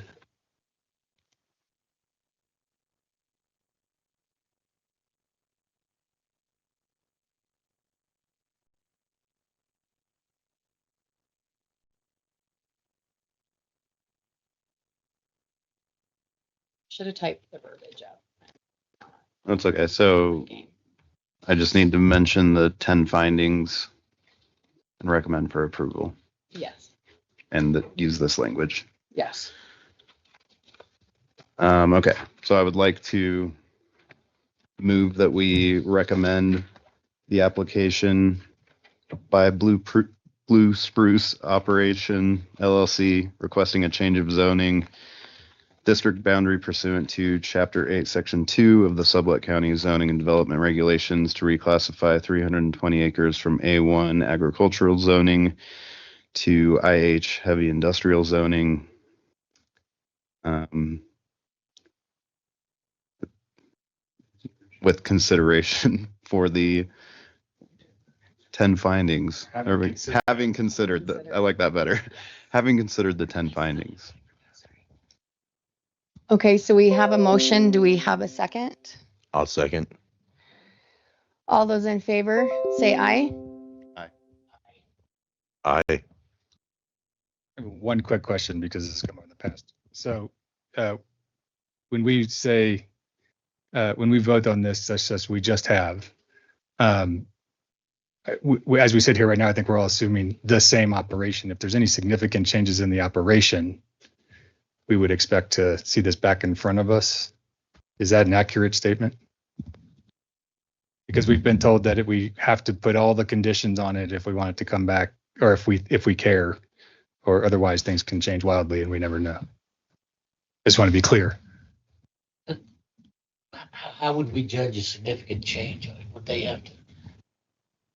Should have typed the verbiage up. That's okay. So I just need to mention the 10 findings and recommend for approval Yes. and use this language. Yes. Okay, so I would like to move that we recommend the application by Blue Spruce Operation LLC requesting a change of zoning district boundary pursuant to Chapter 8, Section 2 of the Sublette County Zoning and Development Regulations to reclassify 320 acres from A1 agricultural zoning to IH heavy industrial zoning. With consideration for the 10 findings. Having considered that, I like that better. Having considered the 10 findings. Okay, so we have a motion. Do we have a second? I'll second. All those in favor, say aye. Aye. One quick question, because this has come up in the past. So when we say, when we vote on this, such as we just have, as we sit here right now, I think we're all assuming the same operation. If there's any significant changes in the operation, we would expect to see this back in front of us. Is that an accurate statement? Because we've been told that we have to put all the conditions on it if we want it to come back, or if we care, or otherwise things can change wildly and we never know. Just want to be clear. How would we judge a significant change? Would they have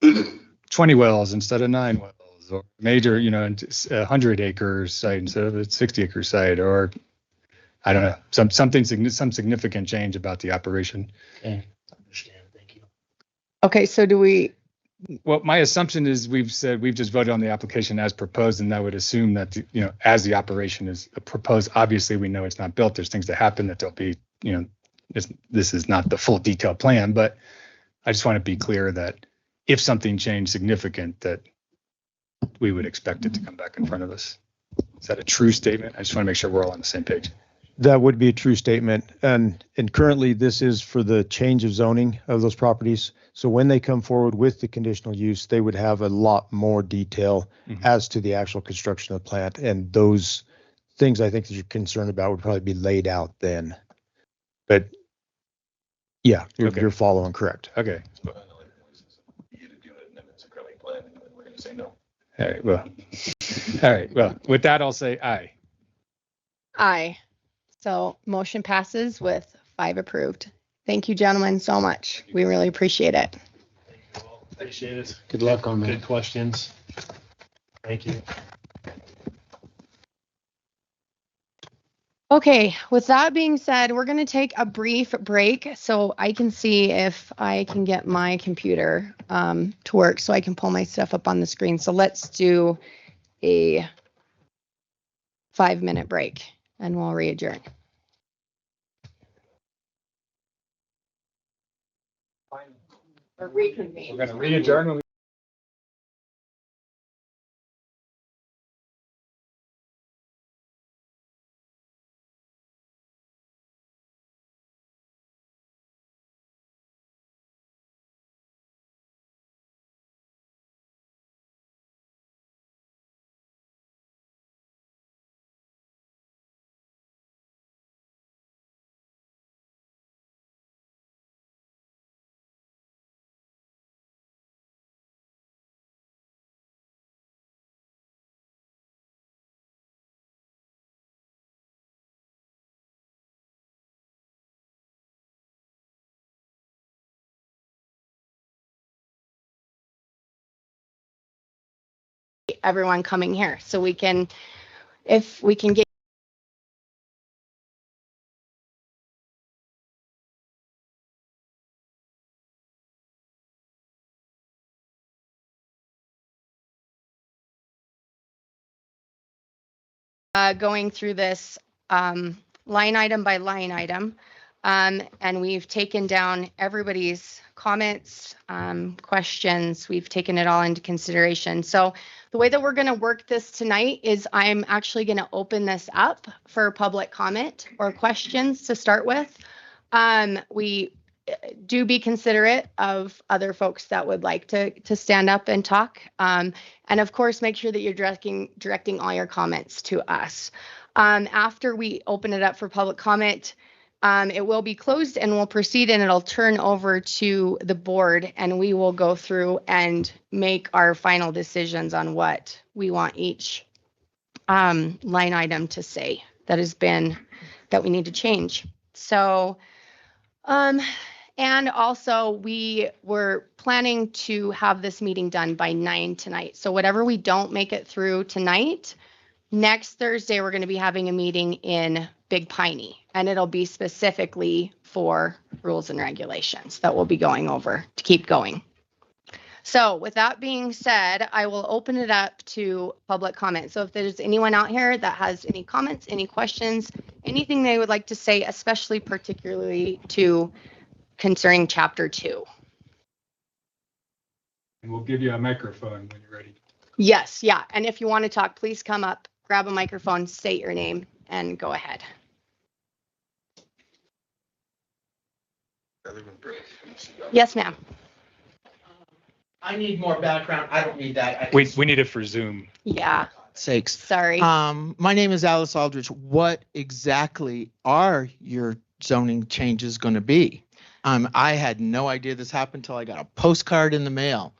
to? 20 wells instead of 9 wells, or major, 100 acre site instead of a 60 acre site, or I don't know, some significant change about the operation. Okay, understand. Thank you. Okay, so do we, Well, my assumption is we've just voted on the application as proposed, and that would assume that, as the operation is proposed, obviously we know it's not built. There's things that happen that there'll be, this is not the full detailed plan, but I just want to be clear that if something changed significant, that we would expect it to come back in front of us. Is that a true statement? I just want to make sure we're all on the same page. That would be a true statement. And currently this is for the change of zoning of those properties. So when they come forward with the conditional use, they would have a lot more detail as to the actual construction of the plant. And those things I think that you're concerned about would probably be laid out then. But yeah, you're following correct. Okay. All right. Well, with that, I'll say aye. aye. So motion passes with 5 approved. Thank you, gentlemen, so much. We really appreciate it. Appreciate it. Good luck on that. Good questions. Thank you. Okay, with that being said, we're going to take a brief break so I can see if I can get my computer to work so I can pull my stuff up on the screen. So let's do a 5-minute break and we'll re-adjourn. Or reconvene. We're going to re-adjourn when we Everyone coming here so we can, if we can get going through this line item by line item. And we've taken down everybody's comments, questions. We've taken it all into consideration. So the way that we're going to work this tonight is I'm actually going to open this up for public comment or questions to start with. We do be considerate of other folks that would like to stand up and talk. And of course, make sure that you're directing all your comments to us. After we open it up for public comment, it will be closed and we'll proceed and it'll turn over to the board and we will go through and make our final decisions on what we want each line item to say that we need to change. So, and also we were planning to have this meeting done by 9 tonight. So whatever we don't make it through tonight, next Thursday, we're going to be having a meeting in Big Piney, and it'll be specifically for rules and regulations that we'll be going over to keep going. So with that being said, I will open it up to public comment. So if there's anyone out here that has any comments, any questions, anything they would like to say, especially particularly to concerning chapter 2. And we'll give you a microphone when you're ready. Yes, yeah. And if you want to talk, please come up, grab a microphone, state your name, and go ahead. Yes, ma'am. I need more background. I don't need that. We need it for Zoom. Yeah, Sakes. sorry. My name is Alice Aldrich. What exactly are your zoning changes going to be? I had no idea this happened until I got a postcard in the mail.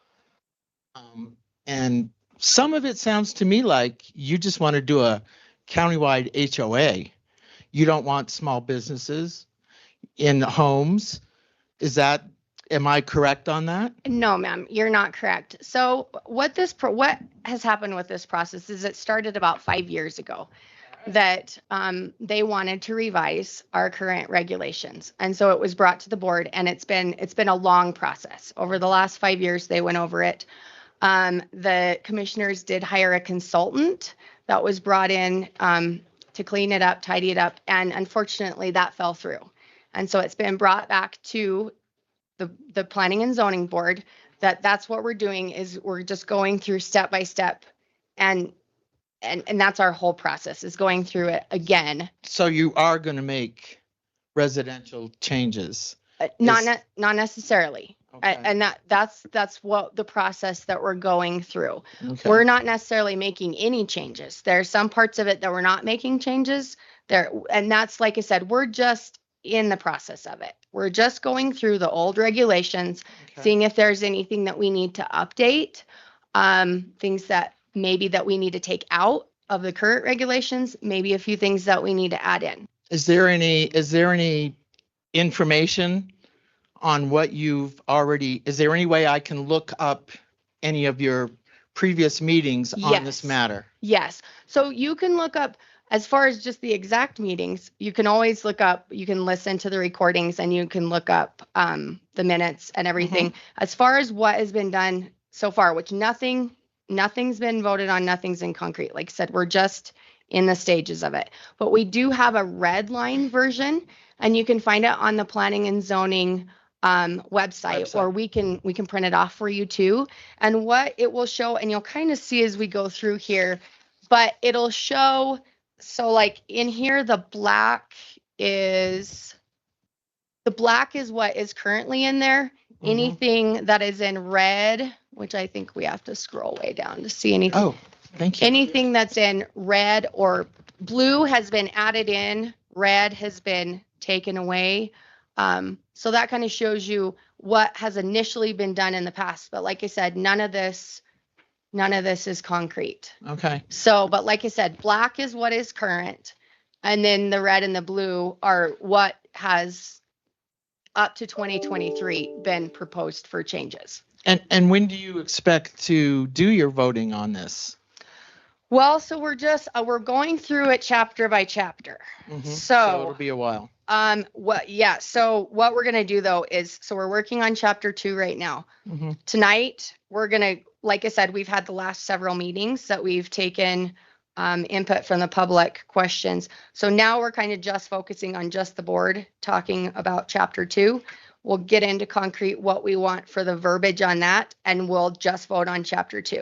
And some of it sounds to me like you just want to do a countywide HOA. You don't want small businesses in homes. Am I correct on that? No, ma'am, you're not correct. So what has happened with this process is it started about 5 years ago that they wanted to revise our current regulations. And so it was brought to the board, and it's been a long process. Over the last 5 years, they went over it. The commissioners did hire a consultant that was brought in to clean it up, tidy it up, and unfortunately that fell through. And so it's been brought back to the Planning and Zoning Board. That's what we're doing, is we're just going through step by step, and that's our whole process, is going through it again. So you are going to make residential changes? Not necessarily. Okay. And that's what the process that we're going through. Okay. We're not necessarily making any changes. There's some parts of it that we're not making changes there. And that's, like I said, we're just in the process of it. We're just going through the old regulations, Okay. seeing if there's anything that we need to update, things that maybe that we need to take out of the current regulations, maybe a few things that we need to add in. Is there any information on what you've already, is there any way I can look up any of your previous meetings on this Yes. matter? Yes. So you can look up, as far as just the exact meetings, you can always look up, you can listen to the recordings, and you can look up the minutes and everything. As far as what has been done so far, which nothing's been voted on, nothing's in concrete. Like I said, we're just in the stages of it. But we do have a red line version, and you can find it on the Planning and Zoning website, or we can print it off for you too. And what it will show, and you'll kind of see as we go through here, but it'll show, so like in here, the black is what is currently in there. Anything that is in red, which I think we have to scroll way down to see anything. Oh, thank you. Anything that's in red or blue has been added in, red has been taken away. So that kind of shows you what has initially been done in the past. But like I said, none of this is concrete. Okay. So, but like I said, black is what is current. And then the red and the blue are what has up to 2023 been proposed for changes. And when do you expect to do your voting on this? Well, so we're going through it chapter by chapter. So it'll be a while. So what we're going to do though is, so we're working on chapter 2 right now. Tonight, we're going to, like I said, we've had the last several meetings that we've taken input from the public, questions. So now we're kind of just focusing on just the board talking about chapter 2. We'll get into concrete what we want for the verbiage on that, and we'll just vote on chapter 2.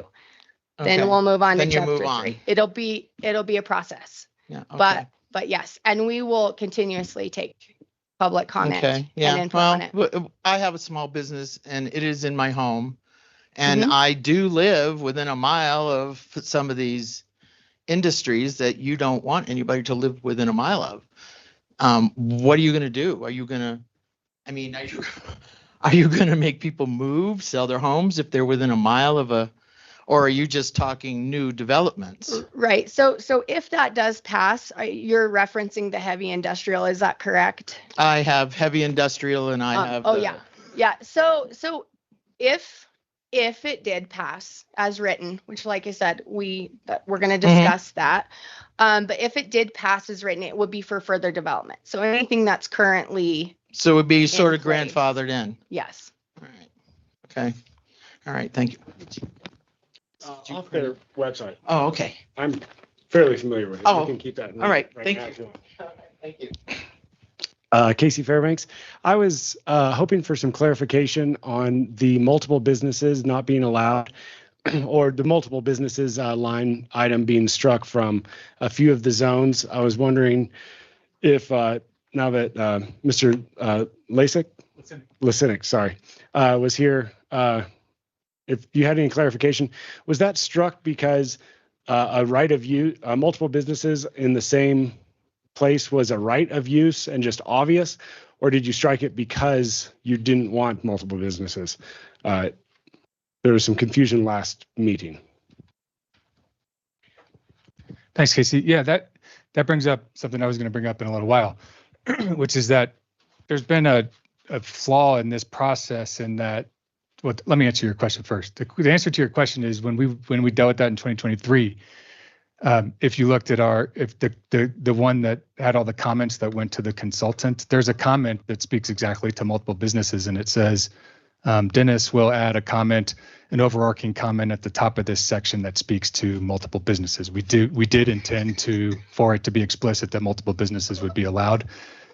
Okay. Then we'll move on Then to you chapter move 3. on. It'll be a process. Yeah. Okay. But yes, and we will continuously take public comment Okay. and Yeah. input on it. Well, I have a small business, and it is in my home, and Mhm. I do live within a mile of some of these industries that you don't want anybody to live within a mile of. What are you going to do? Are you going to make people move, sell their homes if they're within a mile of or are you just talking new developments? Right. So if that does pass, you're referencing the heavy industrial, is that correct? I have heavy industrial, and I have. Yeah. So if it did pass as written, which like I said, we're going to discuss that. But if it did pass as written, it would be for further development. So anything that's currently. So it would be sort of place. grandfathered in. Yes. All right. Okay. All right. Thank you. Off their website. Oh, okay. I'm fairly familiar with it. Oh, You can keep that. all right. Thank now you. if want. Thank you. Casey Fairbanks. I was hoping for some clarification on the multiple businesses not being allowed, or the multiple businesses line item being struck from a few of the zones. I was wondering if now that Mr. Lacinak, sorry, was here, if you had any clarification, was that struck because a right of use, multiple businesses in the same place was a right of use and just obvious, or did you strike it because you didn't want multiple businesses? There was some confusion last meeting. Thanks, Casey. Yeah, that brings up something I was going to bring up in a little while, which is that there's been a flaw in this process in that. Well, let me answer your question first. The answer to your question is when we dealt with that in 2023. If you looked at the one that had all the comments that went to the consultant, there's a comment that speaks exactly to multiple businesses, and it says, Dennis will add a comment, an overarching comment at the top of this section that speaks to multiple businesses. We did intend for it to be explicit that multiple businesses would be allowed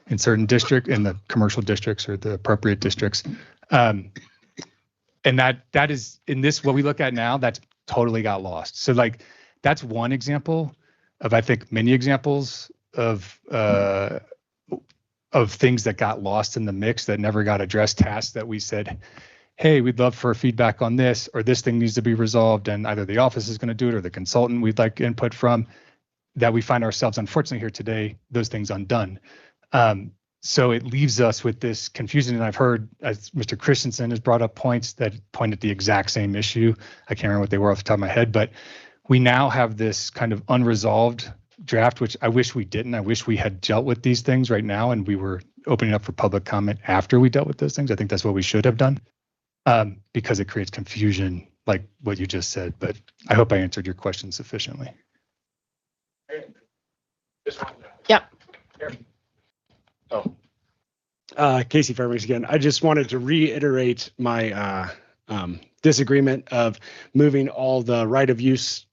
in certain in the commercial districts or the appropriate districts. And that is in this, what we look at now, that's totally got lost. So like, that's one example of, I think, many examples of things that got lost in the mix that never got addressed, tasks that we said, hey, we'd love for feedback on this, or this thing needs to be resolved, and either the office is going to do it or the consultant we'd like input from, that we find ourselves, unfortunately, here today, those things undone. So it leaves us with this confusion, and I've heard, as Mr. Christensen has brought up points that point at the exact same issue. I can't remember what they were off the top of my head, but we now have this kind of unresolved draft, which I wish we didn't. I wish we had dealt with these things right now and we were opening up for public comment after we dealt with those things. I think that's what we should have done, because it creates confusion like what you just said. But I hope I answered your question sufficiently. Yep. Casey Fairbanks again. I just wanted to reiterate my disagreement of moving all the right of use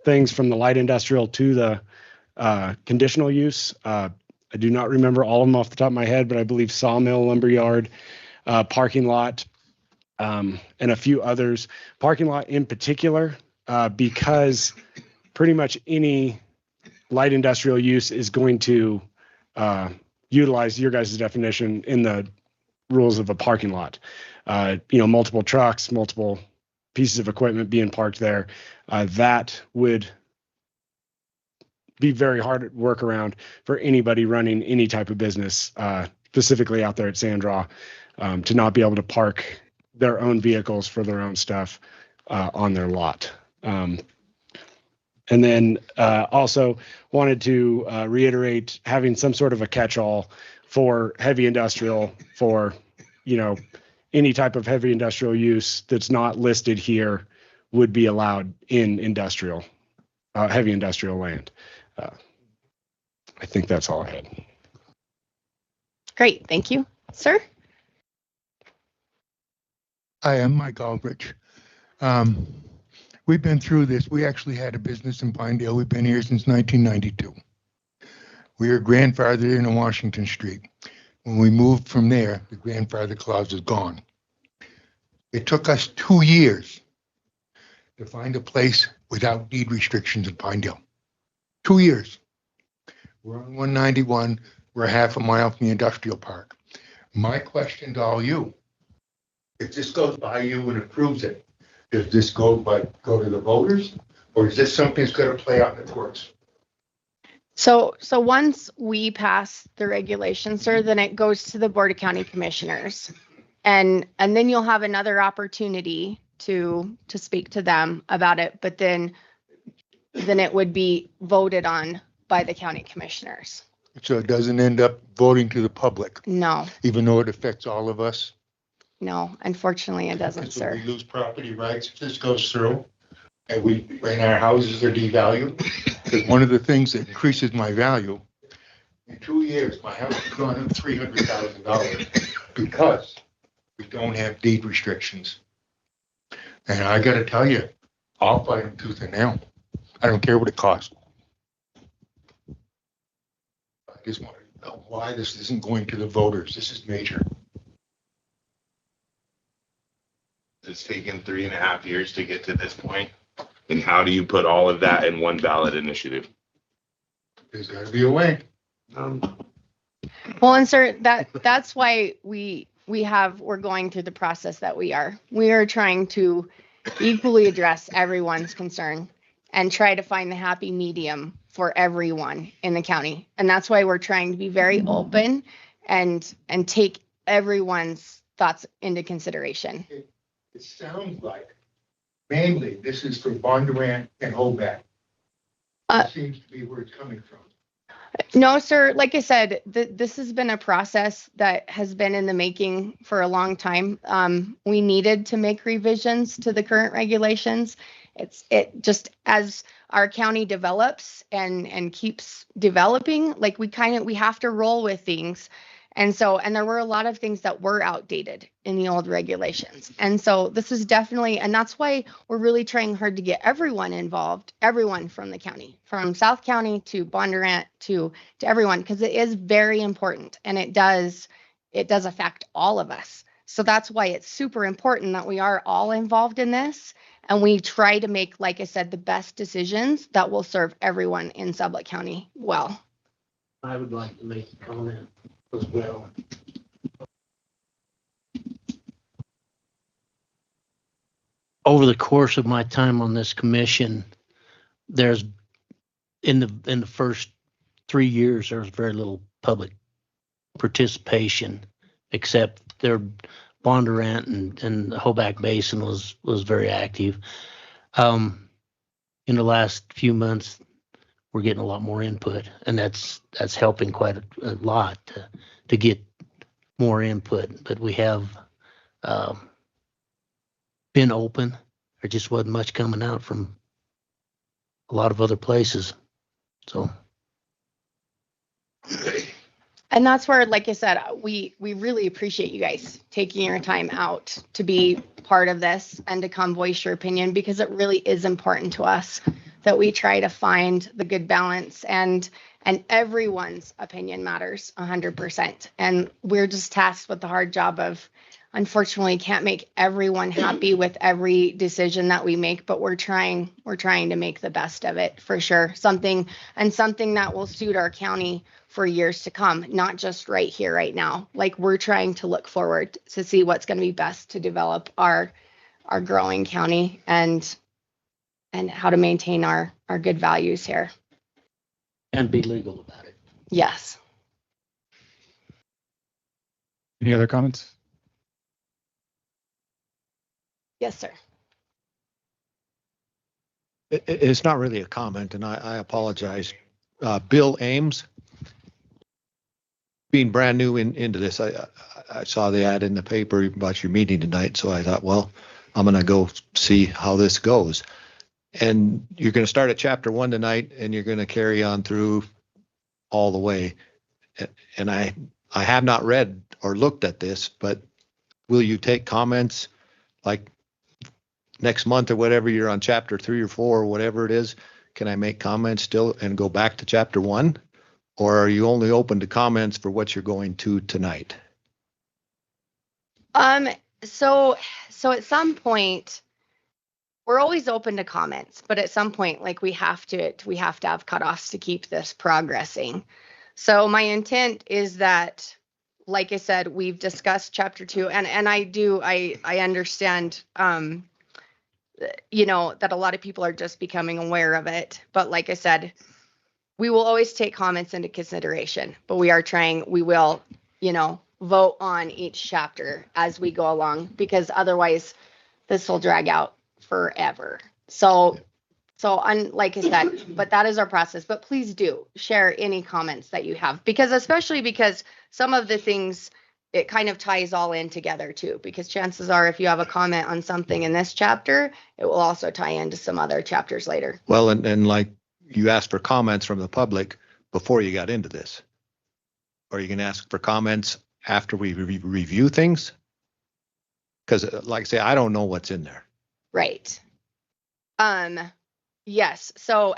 things from the light industrial to the conditional use. I do not remember all of them off the top of my head, but I believe sawmill, lumberyard, parking lot, and a few others. Parking lot in particular, because pretty much any light industrial use is going to utilize your guys' definition in the rules of a parking lot. Multiple trucks, multiple pieces of equipment being parked there, that would be very hard to work around for anybody running any type of business, specifically out there at Sandra, to not be able to park their own vehicles for their own stuff on their lot. And then also wanted to reiterate having some sort of a catch-all for heavy industrial for, any type of heavy industrial use that's not listed here would be allowed in industrial, heavy industrial land. I think that's all I had. Great, thank you. Sir? I am Mike Aldrich. We've been through this. We actually had a business in Pinedale. We've been here since 1992. We were grandfathered in on Washington Street. When we moved from there, the grandfather clause is gone. It took us 2 years to find a place without deed restrictions in Pinedale. 2 years. We're on 191. We're half a mile from the industrial park. My question to all you, if this goes by you and approves it, does this go to the voters, or is this something that's going to play out in the courts? So once we pass the regulation, sir, then it goes to the Board of County Commissioners. And then you'll have another opportunity to speak to them about it, but then it would be voted on by the county commissioners. So it doesn't end up voting to the public, No, even though it affects all of us? no, unfortunately it doesn't, So sir. we lose property rights if this goes through, and our houses are devalued. Because one of the things that increases my value, in 2 years, my house has gone up $300,000 because we don't have deed restrictions. And I got to tell you, I'll fight them tooth and nail. I don't care what it costs. I just want to know why this isn't going to the voters. This is major. It's taken 3.5 years to get to this point. And how do you put all of that in one ballot initiative? There's got to be a way. Well, and sir, that's why we're going through the process that we are. We are trying to equally address everyone's concern. and try to find the happy medium for everyone in the county. And that's why we're trying to be very open and take everyone's thoughts into consideration. It sounds like mainly this is for Bondurant and Hobart. Seems to be where it's coming from. No, sir. Like I said, this has been a process that has been in the making for a long time. We needed to make revisions to the current regulations. It just as our county develops and keeps developing, like we have to roll with things. And there were a lot of things that were outdated in the old regulations. And so this is definitely, and that's why we're really trying hard to get everyone involved, everyone from the county, from South County to Bondurant to everyone, because it is very important and it does affect all of us. So that's why it's super important that we are all involved in this. And we try to make, like I said, the best decisions that will serve everyone in Sublette County well. I would like to make a comment as well. Over the course of my time on this commission, there's in the first 3 years, there was very little public participation, except their Bondurant and the Hoback Basin was very active. In the last few months, we're getting a lot more input, and that's helping quite a lot to get more input. But we have been open. There just wasn't much coming out from a lot of other places. So. And that's where, like I said, we really appreciate you guys taking your time out to be part of this and to come voice your opinion, because it really is important to us that we try to find the good balance, and everyone's opinion matters 100%. And we're just tasked with the hard job of, unfortunately, can't make everyone happy with every decision that we make, but we're trying to make the best of it for sure. Something that will suit our county for years to come, not just right here, right now. Like, we're trying to look forward to see what's going to be best to develop our growing county and how to maintain our good values here. And be legal about it. Yes. Any other comments? Yes, sir. It's not really a comment, and I apologize. Bill Ames, being brand new into this, I saw the ad in the paper about your meeting tonight, so I thought, well, I'm going to go see how this goes. And you're going to start at chapter 1 tonight, and you're going to carry on through all the way. And I have not read or looked at this, but will you take comments like next month or whatever, you're on chapter 3 or 4 or whatever it is? Can I make comments still and go back to chapter 1? Or are you only open to comments for what you're going to tonight? So at some point, we're always open to comments, but at some point, like, we have to have cutoffs to keep this progressing. So my intent is that, like I said, we've discussed chapter 2, and I understand, that a lot of people are just becoming aware of it. But like I said, we will always take comments into consideration, but we will, vote on each chapter as we go along, because otherwise this will drag out forever. So like I said, but that is our process. But please do share any comments that you have, especially because some of the things, it kind of ties all in together too, because chances are if you have a comment on something in this chapter, it will also tie into some other chapters later. Well, and like you asked for comments from the public before you got into this. Are you going to ask for comments after we review things? Because like I say, I don't know what's in there. Right. Yes. So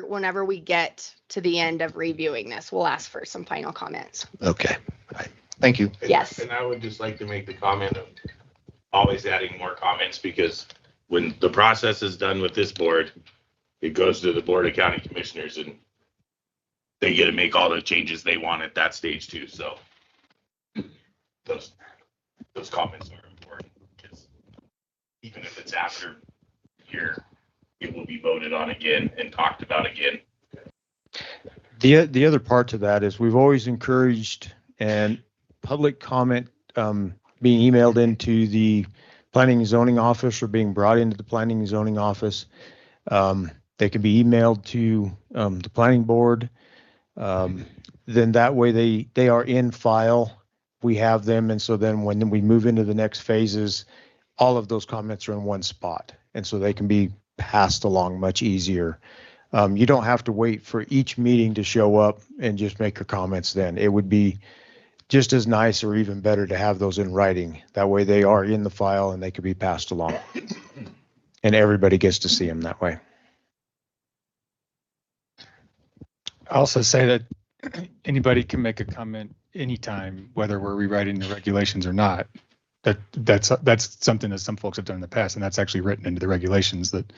whenever we get to the end of reviewing this, we'll ask for some final comments. Okay. All right. Thank you. Yes. And I would just like to make the comment of always adding more comments, because when the process is done with this board, it goes to the Board of County Commissioners and they get to make all the changes they want at that stage too. So those comments are important, because even if it's after you're it will be voted on again and talked about again. The other part to that is we've always encouraged and public comment being emailed into the planning and zoning office or being brought into the planning and zoning office. They can be emailed to the planning board. Then that way they are in file. We have them. And so then when we move into the next phases, all of those comments are in one spot. And so they can be passed along much easier. You don't have to wait for each meeting to show up and just make your comments then. It would be just as nice or even better to have those in writing. That way they are in the file and they can be passed along. And everybody gets to see them that way. I also say that anybody can make a comment anytime, whether we're rewriting the regulations or not. That's something that some folks have done in the past, and that's actually written into the regulations that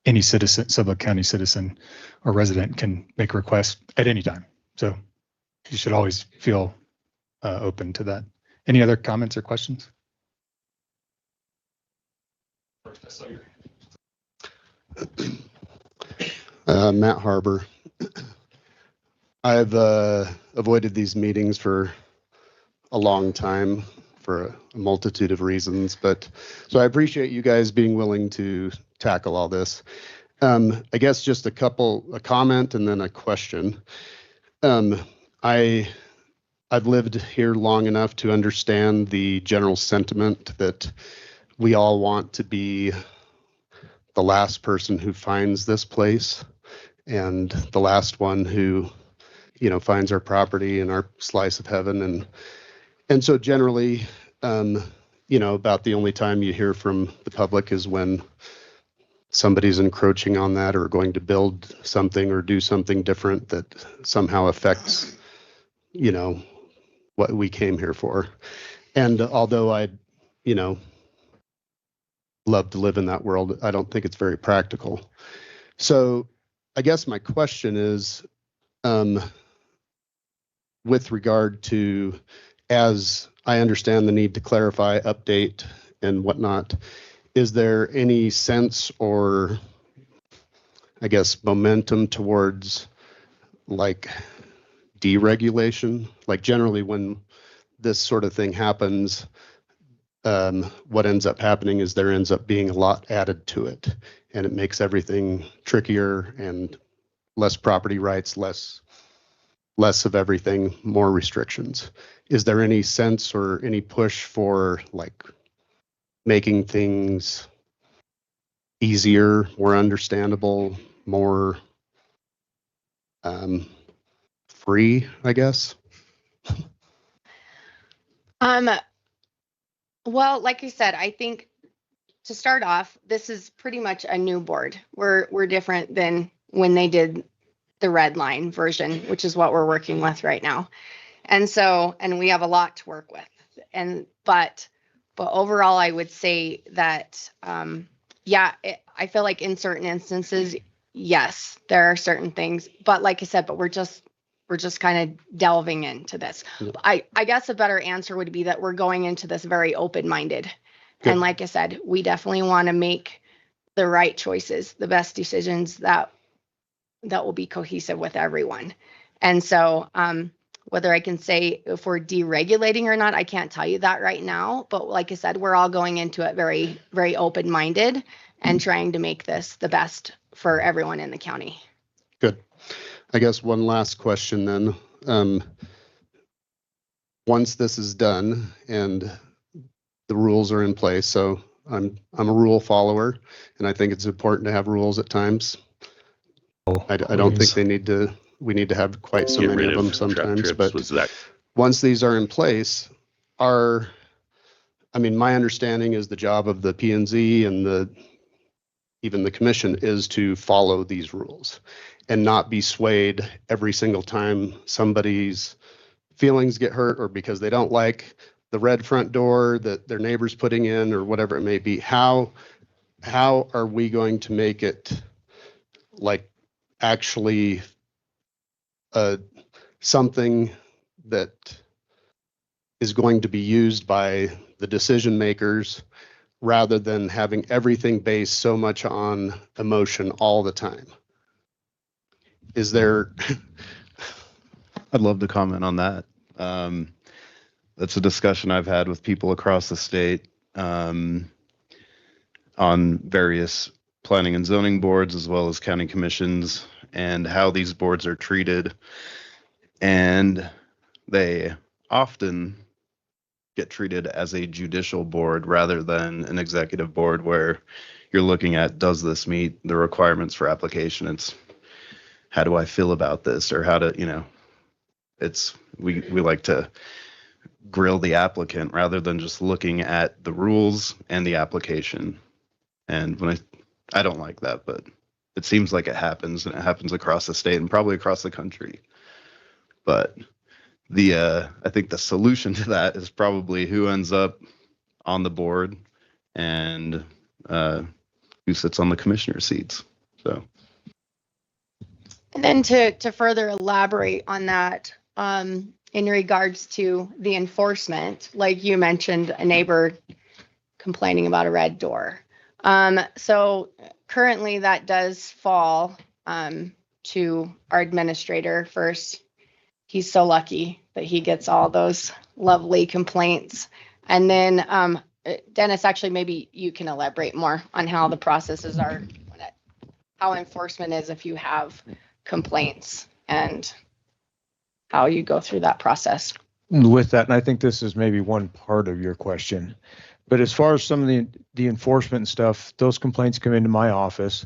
any citizen, Sublette County citizen or resident can make a request at any time. So you should always feel open to that. Any other comments or questions? Matt Harber. I've avoided these meetings for a long time for a multitude of reasons, but so I appreciate you guys being willing to tackle all this. I guess just a comment and then a question. I've lived here long enough to understand the general sentiment that we all want to be the last person who finds this place and the last one who, finds our property and our slice of heaven. And so generally, about the only time you hear from the public is when somebody's encroaching on that or going to build something or do something different that somehow affects, what we came here for. And although I'd, love to live in that world, I don't think it's very practical. So I guess my question is, with regard to, as I understand the need to clarify, update, and whatnot, is there any sense or, I guess, momentum towards like deregulation? Like generally when this sort of thing happens, what ends up happening is there ends up being a lot added to it, and it makes everything trickier and less property rights, less of everything, more restrictions. Is there any sense or any push for like making things easier, more understandable, more free, I guess? Well, like I said, I think to start off, this is pretty much a new board. We're different than when they did the red line version, which is what we're working with right now. And we have a lot to work with. But overall, I would say that, I feel like in certain instances, yes, there are certain things, but like I said, we're just kind of delving into this. I guess a better answer would be that we're going into this very open-minded. And like I said, we definitely want to make the right choices, the best decisions that will be cohesive with everyone. And so whether I can say if we're deregulating or not, I can't tell you that right now. But like I said, we're all going into it very, very open-minded and trying to make this the best for everyone in the county. Good. I guess one last question then. Once this is done and the rules are in place, so I'm a rule follower, and I think it's important to have rules at times. I don't think we need to have quite so many of them sometimes, but once these are in place, my understanding is the job of the P&Z and even the commission is to follow these rules and not be swayed every single time somebody's feelings get hurt or because they don't like the red front door that their neighbor's putting in or whatever it may be. How are we going to make it like actually something that is going to be used by the decision makers rather than having everything based so much on emotion all the time? Is there, I'd love to comment on that. That's a discussion I've had with people across the state on various planning and zoning boards as well as county commissions and how these boards are treated. And they often get treated as a judicial board rather than an executive board where you're looking at, does this meet the requirements for application? It's how do I feel about this, or how to, it's, we like to grill the applicant rather than just looking at the rules and the application. And when I don't like that, but it seems like it happens, and it happens across the state and probably across the country. But I think the solution to that is probably who ends up on the board and who sits on the commissioner seats. So. And then to further elaborate on that, in regards to the enforcement, like you mentioned, a neighbor complaining about a red door. So currently that does fall to our administrator first. He's so lucky that he gets all those lovely complaints. And then Dennis, actually, maybe you can elaborate more on how the processes are, how enforcement is if you have complaints and how you go through that process. With that, and I think this is maybe one part of your question, but as far as some of the enforcement and stuff, those complaints come into my office.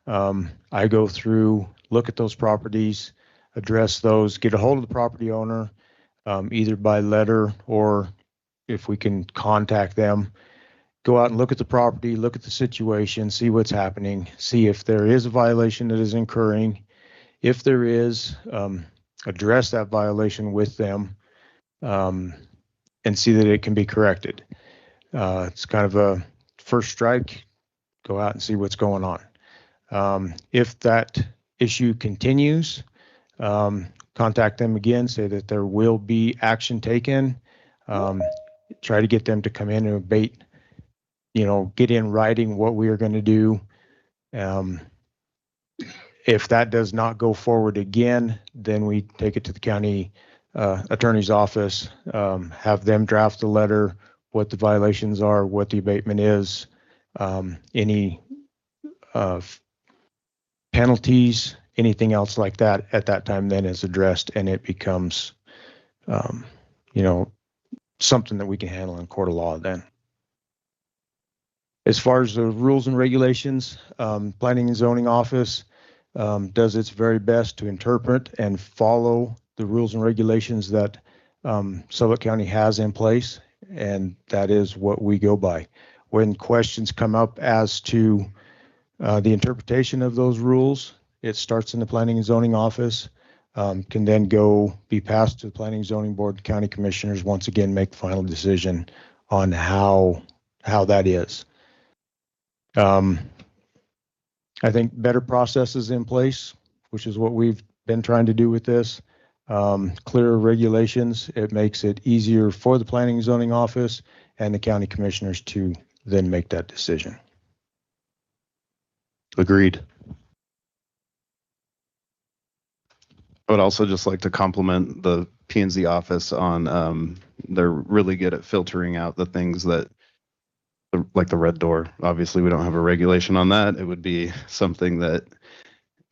I go through, look at those properties, address those, get a hold of the property owner, either by letter or if we can contact them, go out and look at the property, look at the situation, see what's happening, see if there is a violation that is occurring. If there is, address that violation with them and see that it can be corrected. It's kind of a first strike, go out and see what's going on. If that issue continues, contact them again, say that there will be action taken, try to get them to come in and abate, get in writing what we are going to do. If that does not go forward again, then we take it to the county attorney's office, have them draft a letter, what the violations are, what the abatement is, any penalties, anything else like that at that time then is addressed, and it becomes, something that we can handle in court of law then. As far as the rules and regulations, Planning and Zoning Office does its very best to interpret and follow the rules and regulations that Sublette County has in place, and that is what we go by. When questions come up as to the interpretation of those rules, it starts in the Planning and Zoning Office, can then be passed to the Planning and Zoning Board, County Commissioners, once again make the final decision on how that is. I think better processes in place, which is what we've been trying to do with this. Clearer regulations, it makes it easier for the Planning and Zoning Office and the county commissioners to then make that decision. Agreed. I would also just like to compliment the P&Z office on, they're really good at filtering out the things that, like the red door. Obviously, we don't have a regulation on that. It would be something that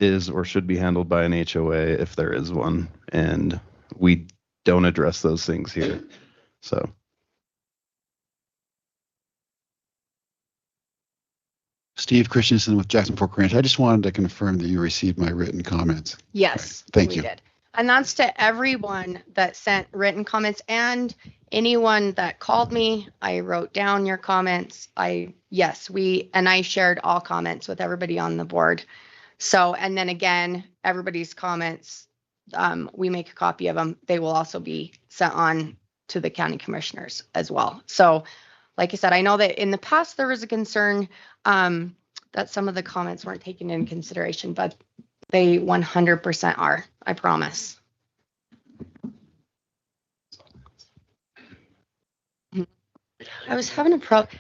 is or should be handled by an HOA if there is one. And we don't address those things here. So. Steve Christensen with Jackson Fork Ranch. I just wanted to confirm that you received my written comments. Yes. Thank you. Did. And that's to everyone that sent written comments and anyone that called me. I wrote down your comments. I shared all comments with everybody on the board. So, and then again, everybody's comments, we make a copy of them. They will also be sent on to the county commissioners as well. So like I said, I know that in the past there was a concern that some of the comments weren't taken into consideration, but they 100% are, I promise. I was having a problem.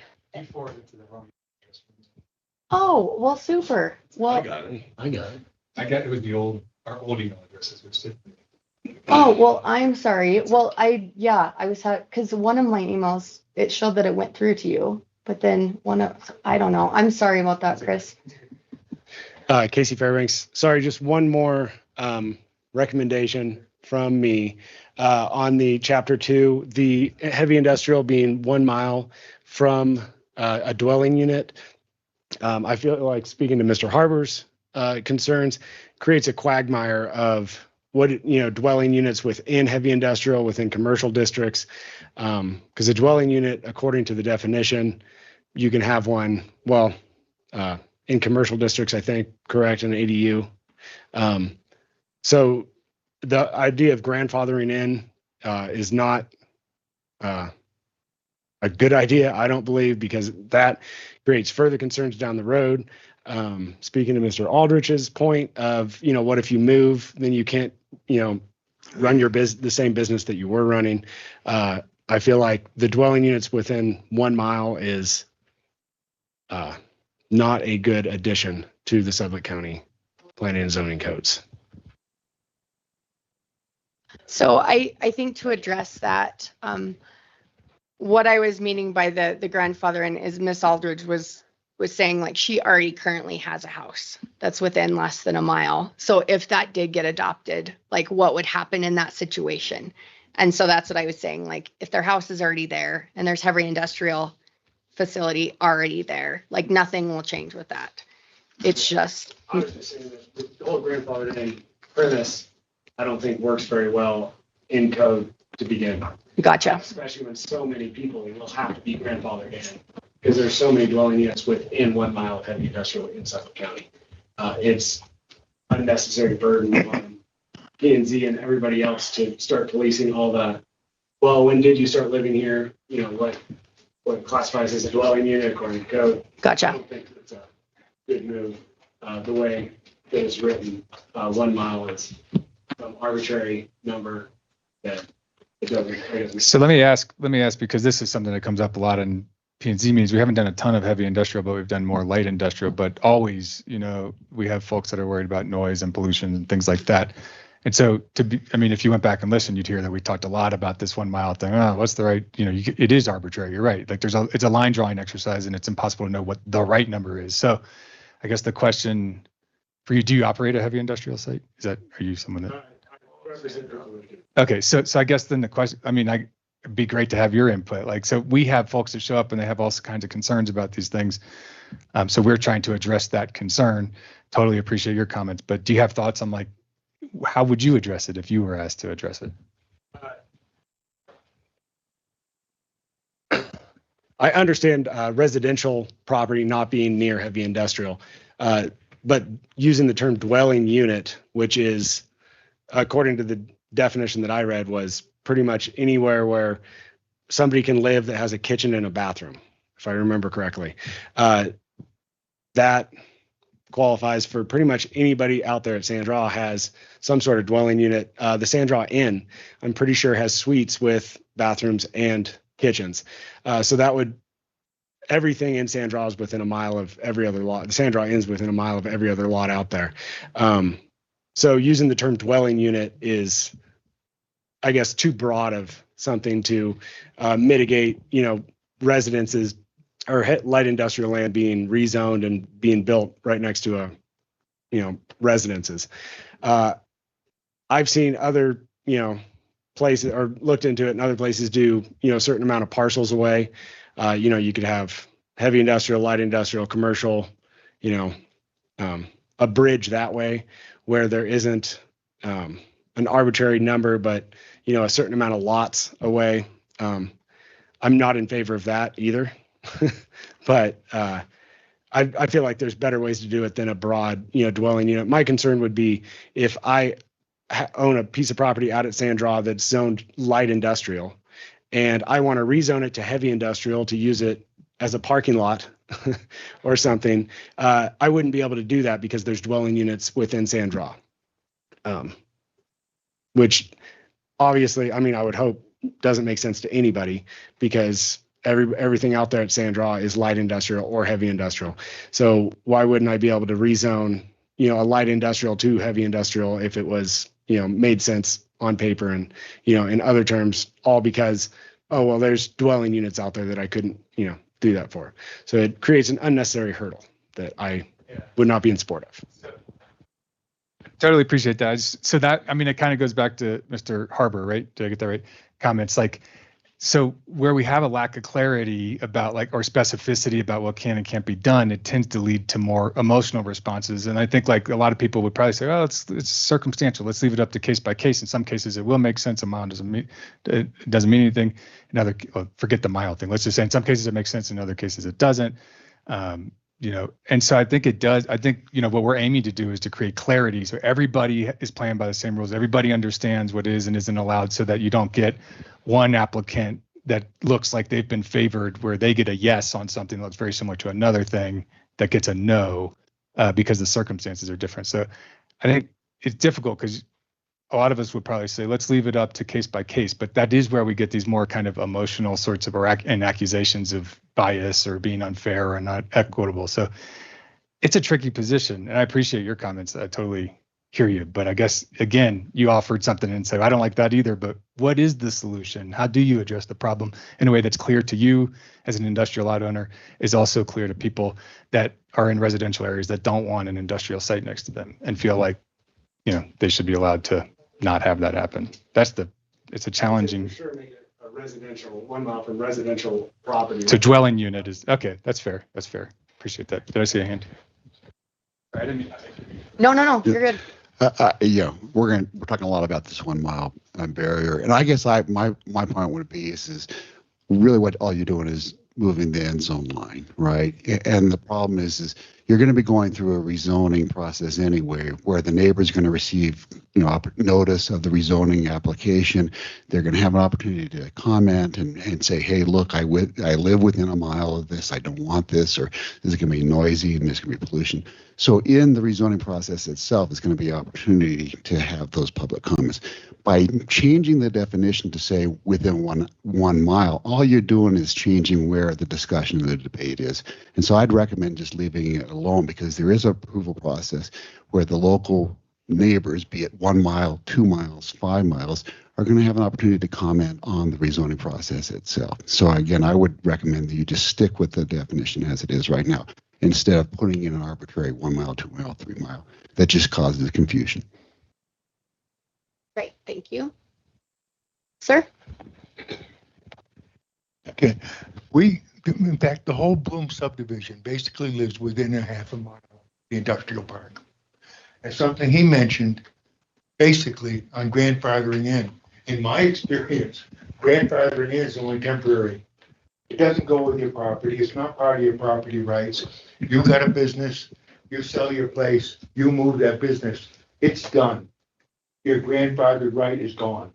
Oh, well, super. Well, got it. It was the our old email addresses, which did. oh, well, I'm sorry. Well, I was, because one of my emails, it showed that it went through to you, but then I don't know. I'm sorry about that, Chris. Casey Fairbanks. Sorry, just one more recommendation from me on the chapter 2, the heavy industrial being 1 mile from a dwelling unit. I feel like speaking to Mr. Harber's concerns creates a quagmire of what, dwelling units within heavy industrial, within commercial districts. Because a dwelling unit, according to the definition, you can have one, in commercial districts, I think, correct, an ADU. So the idea of grandfathering in is not a good idea, I don't believe, because that creates further concerns down the road. Speaking to Mr. Aldrich's point of, what if you move, then you can't, run your the same business that you were running. I feel like the dwelling units within 1 mile is not a good addition to the Sublette County planning and zoning codes. So I think to address that, what I was meaning by the grandfather in is Miss Aldridge was saying like she already currently has a house that's within less than a mile. So if that did get adopted, like what would happen in that situation? And so that's what I was saying. Like if their house is already there and there's heavy industrial facility already there, like nothing will change with that. It's just. I was just saying that the whole grandfather in premise, I don't think works very well in code to begin with. Gotcha. Especially when so many people will have to be grandfathered in because there's so many dwelling units within 1 mile of heavy industrial in Suffolk County. It's unnecessary burden on P&Z and everybody else to start policing all the, when did you start living here? What classifies as a dwelling unit according to code. Gotcha. I don't think it's a good move. The way that it's written, 1 mile is some arbitrary number that it doesn't. So let me ask, because this is something that comes up a lot in P&Z meetings. We haven't done a ton of heavy industrial, but we've done more light industrial. But always, we have folks that are worried about noise and pollution and things like that. And so if you went back and listened, you'd hear that we talked a lot about this 1 mile thing. What's the right, it is arbitrary. You're right. Like it's a line drawing exercise and it's impossible to know what the right number is. So I guess the question for you, do you operate a heavy industrial site? Are you someone that? Okay. So I guess then the question, it'd be great to have your input. So we have folks that show up and they have all kinds of concerns about these things. So we're trying to address that concern. Totally appreciate your comments, but do you have thoughts on how would you address it if you were asked to address it? I understand residential property not being near heavy industrial, but using the term dwelling unit, which is, according to the definition that I read, was pretty much anywhere where somebody can live that has a kitchen and a bathroom, if I remember correctly. That qualifies for pretty much anybody out there at Sandra has some sort of dwelling unit. The Sandra Inn, I'm pretty sure, has suites with bathrooms and kitchens. So that would, everything in Sandra is within a mile of every other lot. The Sandra Inn's within a mile of every other lot out there. So using the term dwelling unit is, I guess, too broad of something to mitigate, residences or light industrial land being rezoned and being built right next to residences. I've seen other, places, or looked into it, and other places do, a certain amount of parcels away. You could have heavy industrial, light industrial, commercial, a bridge that way where there isn't an arbitrary number, but, a certain amount of lots away. I'm not in favor of that either. But I feel like there's better ways to do it than a broad, dwelling unit. My concern would be if I own a piece of property out at Sandra that's zoned light industrial, and I want to rezone it to heavy industrial to use it as a parking lot or something. I wouldn't be able to do that because there's dwelling units within Sandra, which obviously, I would hope doesn't make sense to anybody, because everything out there at Sandra is light industrial or heavy industrial. So why wouldn't I be able to rezone, a light industrial to heavy industrial if it was, made sense on paper and, in other terms, all because, oh, well, there's dwelling units out there that I couldn't, do that for. So it creates an unnecessary hurdle that I would not be in support of. Totally appreciate that. So that, I mean, it kind of goes back to Mr. Harber, right? Did I get that right? Comments like, so where we have a lack of clarity about or specificity about what can and can't be done, it tends to lead to more emotional responses. And I think a lot of people would probably say, oh, it's circumstantial. Let's leave it up to case by case. In some cases, it will make sense. A mile doesn't mean anything. Forget the mile thing. Let's just say in some cases it makes sense. In other cases it doesn't. And so I think it does. I think, what we're aiming to do is to create clarity. So everybody is playing by the same rules. Everybody understands what is and isn't allowed so that you don't get one applicant that looks like they've been favored where they get a yes on something that's very similar to another thing that gets a no because the circumstances are different. So I think it's difficult because a lot of us would probably say, let's leave it up to case by case, but that is where we get these more kind of emotional sorts of and accusations of bias or being unfair or not equitable. So it's a tricky position, and I appreciate your comments. I totally hear you, but I guess, again, you offered something and said, I don't like that either, but what is the solution? How do you address the problem in a way that's clear to you as an industrial lot owner, is also clear to people that are in residential areas that don't want an industrial site next to them and feel like, they should be allowed to not have that happen. It's a challenging. Sure, make it a residential 1 mile from residential property. So dwelling unit is okay. That's fair. Appreciate that. Did I see a hand? I didn't mean that. No, you're good. We're talking a lot about this 1 mile barrier, and I guess my point would be is really what all you're doing is moving the end zone line, right? And the problem is you're going to be going through a rezoning process anyway, where the neighbor's going to receive, notice of the rezoning application. They're going to have an opportunity to comment and say, hey, look, I live within a mile of this. I don't want this, or this is going to be noisy and there's going to be pollution. So in the rezoning process itself, it's going to be an opportunity to have those public comments. By changing the definition to say within one mile, all you're doing is changing where the discussion of the debate is. And so I'd recommend just leaving it alone, because there is an approval process where the local neighbors, be it 1 mile, 2 miles, 5 miles, are going to have an opportunity to comment on the rezoning process itself. So again, I would recommend that you just stick with the definition as it is right now, instead of putting in an arbitrary 1 mile, 2 mile, 3 mile. That just causes confusion. Great, thank you. Sir? Okay, in fact, the whole Bloom subdivision basically lives within a half a mile of the industrial park. And something he mentioned, basically on grandfathering in my experience, grandfathering in is only temporary. It doesn't go with your property. It's not part of your property rights. You got a business, you sell your place, you move that business, it's done. Your grandfathered right is gone.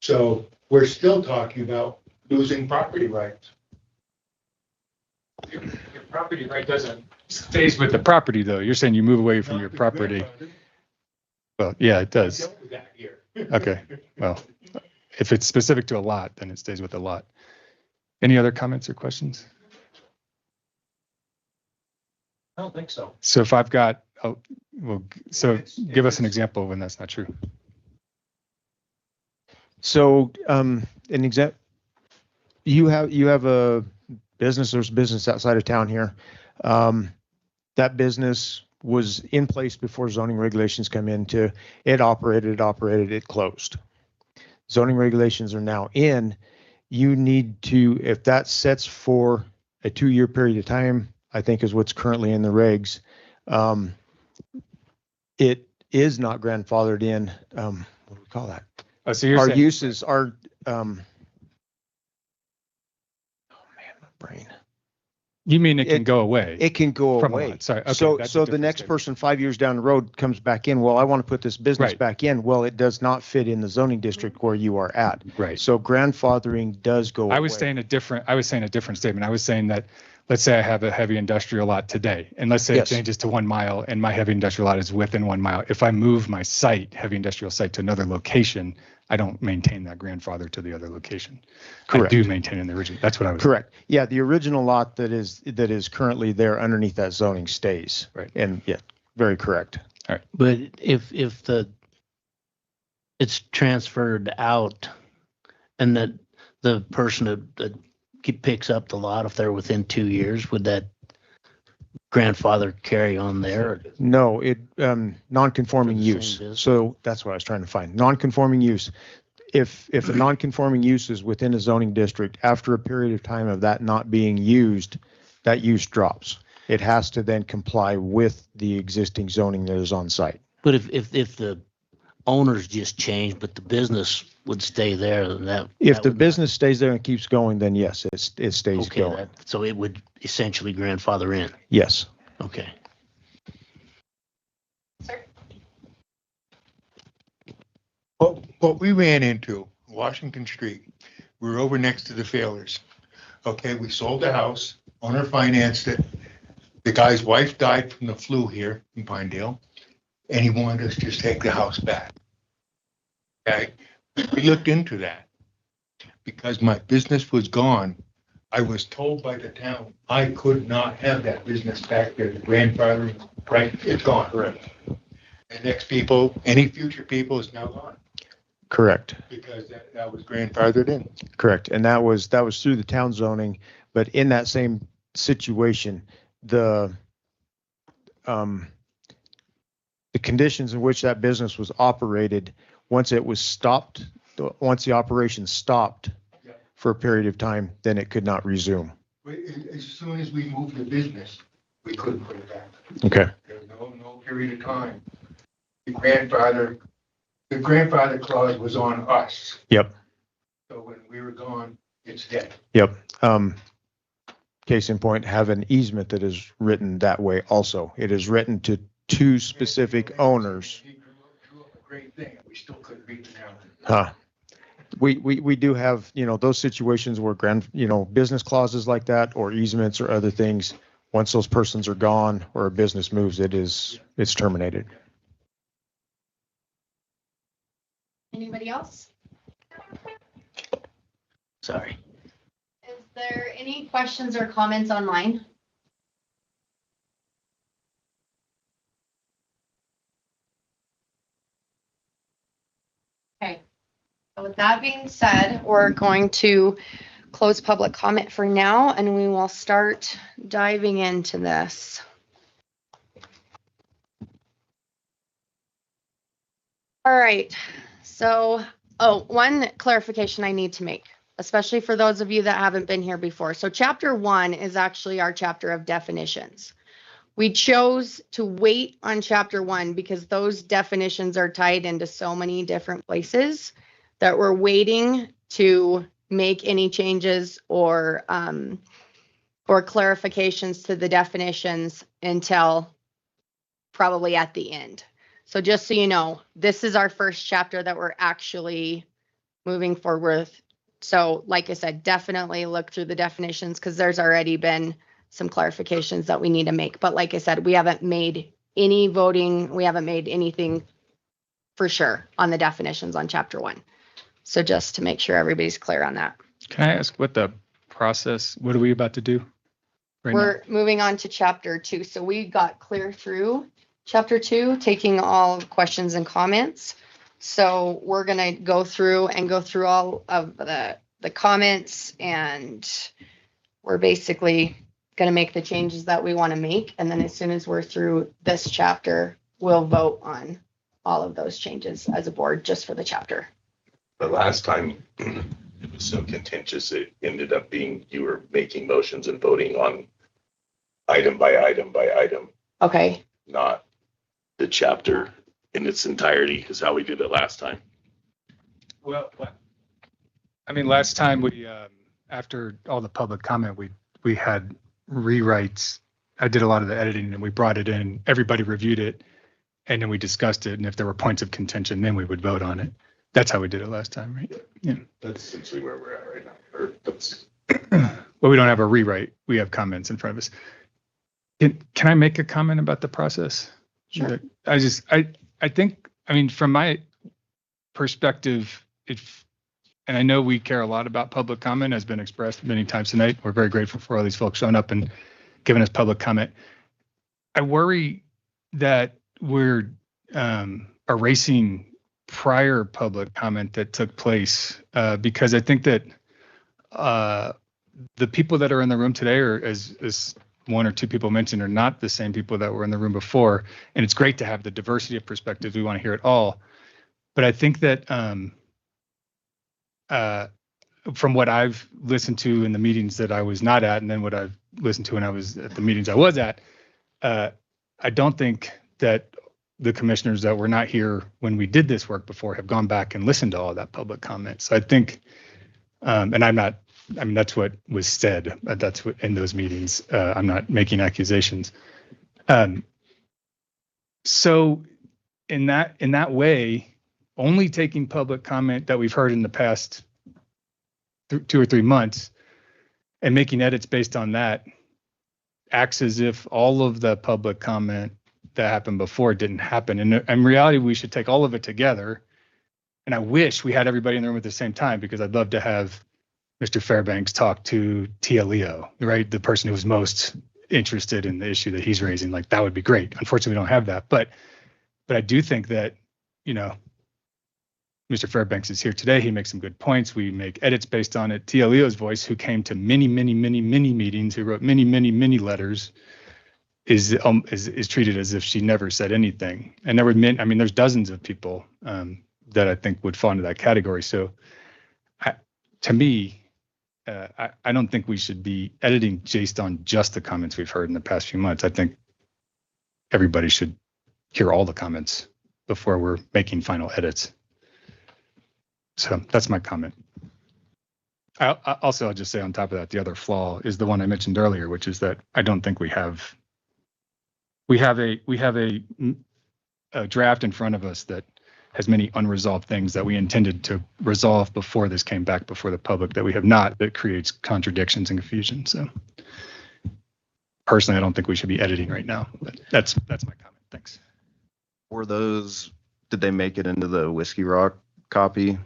So we're still talking about losing property rights. Your property right stays with the property, though. You're saying you move away from your property. Well, yeah, it does. Okay. Well, if it's specific to a lot, then it stays with the lot. Any other comments or questions? I don't think so. So if I've got, give us an example when that's not true. So an example, you have a business. There's business outside of town here. That business was in place before zoning regulations come into it. Operated, it closed. Zoning regulations are now in. You need to, if that sets for a 2-year period of time, I think is what's currently in the regs. It is not grandfathered in. What do we call that? Oh, so our uses are. Oh man, my brain. You mean it can go away? It can go from away. A lot. Sorry. Okay, so the next person 5 years down the road comes back in. Well, I want to put this business back in. Well, it does not fit in the zoning district where you are at. Right. So grandfathering does go away. I was saying a different statement. I was saying that let's say I have a heavy industrial lot today, and let's say Yes. it changes to 1 mile and my heavy industrial lot is within 1 mile. If I move my site, heavy industrial site, to another location, I don't maintain that grandfather to the other location. Correct. I do maintain in the original. That's what I was. Correct. Yeah, the original lot that is currently there underneath that zoning stays. Right. And yeah, very correct. But if it's transferred out and that the person that picks up the lot, if they're within 2 years, would that grandfather carry on there? No, non-conforming For the same use. business? So that's what I was trying to find. Non-conforming use. If a non-conforming use is within a zoning district, after a period of time of that not being used, that use drops. It has to then comply with the existing zoning that is on site. But if the owners just changed, but the business would stay there, then that. If that the would- business stays there and keeps going, then yes, it stays Okay, going. so it would essentially grandfather in. Yes. Okay. What we ran into, Washington Street, we were over next to the Failers. Okay, we sold the house, owner financed it. The guy's wife died from the flu here in Pinedale, and he wanted us to just take the house back. Okay, we looked into that. Because my business was gone, I was told by the town, I could not have that business back there, the grandfather, right, it's gone. Correct. And next people, any future people is now gone. Correct. Because that was grandfathered in. Correct. And that was through the town zoning, but in that same situation, the conditions in which that business was operated, once the operation stopped for a period of time, then it could not resume. As soon as we moved the business, we couldn't put it back. Okay. There was no period of time. The grandfather clause was on us. Yep. So when we were gone, it's dead. Yep. Case in point, have an easement that is written that way also. It is written to two specific owners. He drew up a great thing, and we still couldn't beat the town. Huh. We do have, those situations where business clauses like that or easements or other things, once those persons are gone or a business moves, it's terminated. Anybody else? Sorry. Is there any questions or comments online? Okay. So with that being said, we're going to close public comment for now, and we will start diving into this. All right. So, one clarification I need to make, especially for those of you that haven't been here before. So chapter 1 is actually our chapter of definitions. We chose to wait on chapter 1 because those definitions are tied into so many different places that we're waiting to make any changes or clarifications to the definitions until probably at the end. So just so you know, this is our first chapter that we're actually moving forward with. So like I said, definitely look through the definitions because there's already been some clarifications that we need to make. But like I said, we haven't made any voting. We haven't made anything for sure on the definitions on chapter 1. So just to make sure everybody's clear on that. Can I ask what are we about to do right now? We're moving on to chapter 2. So we got clear through chapter 2, taking all questions and comments. So we're going to go through all of the comments, and we're basically going to make the changes that we want to make. And then as soon as we're through this chapter, we'll vote on all of those changes as a board just for the chapter. But last time it was so contentious, it ended up being you were making motions and voting on item by item by item, Okay. not the chapter in its entirety is how we did it last time. Well, I mean, last time we, after all the public comment, we had rewrites. I did a lot of the editing and we brought it in, everybody reviewed it, and then we discussed it. And if there were points of contention, then we would vote on it. That's how we did it last time, right? Yeah. That's essentially where we're at right now. Or that's well, we don't have a rewrite. We have comments in front of us. Can I make a comment about the process? Sure. I think, I mean, from my perspective, and I know we care a lot about public comment, has been expressed many times tonight. We're very grateful for all these folks showing up and giving us public comment. I worry that we're erasing prior public comment that took place because I think that the people that are in the room today are, as one or two people mentioned, are not the same people that were in the room before. And it's great to have the diversity of perspectives. We want to hear it all. But I think that from what I've listened to in the meetings that I was not at, and then what I've listened to when I was at the meetings I was at, I don't think that the commissioners that were not here when we did this work before have gone back and listened to all of that public comment. So I think, and that's what was said. That's what in those meetings. I'm not making accusations. So in that way, only taking public comment that we've heard in the past 2 or 3 months and making edits based on that acts as if all of the public comment that happened before didn't happen. And in reality, we should take all of it together. And I wish we had everybody in the room at the same time, because I'd love to have Mr. Fairbanks talk to Tia Leo, right? The person who was most interested in the issue that he's raising. Like, that would be great. Unfortunately, we don't have that. But I do think that, Mr. Fairbanks is here today. He makes some good points. We make edits based on it. Tia Leo's voice, who came to many, many, many, many meetings, who wrote many, many, many letters, is treated as if she never said anything. And there were there's dozens of people that I think would fall into that category. So to me, I don't think we should be editing based on just the comments we've heard in the past few months. I think everybody should hear all the comments before we're making final edits. So that's my comment. I'll just say on top of that, the other flaw is the one I mentioned earlier, which is that I don't think we have a draft in front of us that has many unresolved things that we intended to resolve before this came back before the public that we have not, that creates contradictions and confusion. So personally, I don't think we should be editing right now, but that's my comment. Thanks. Did they make it into the Whiskey Rock copy?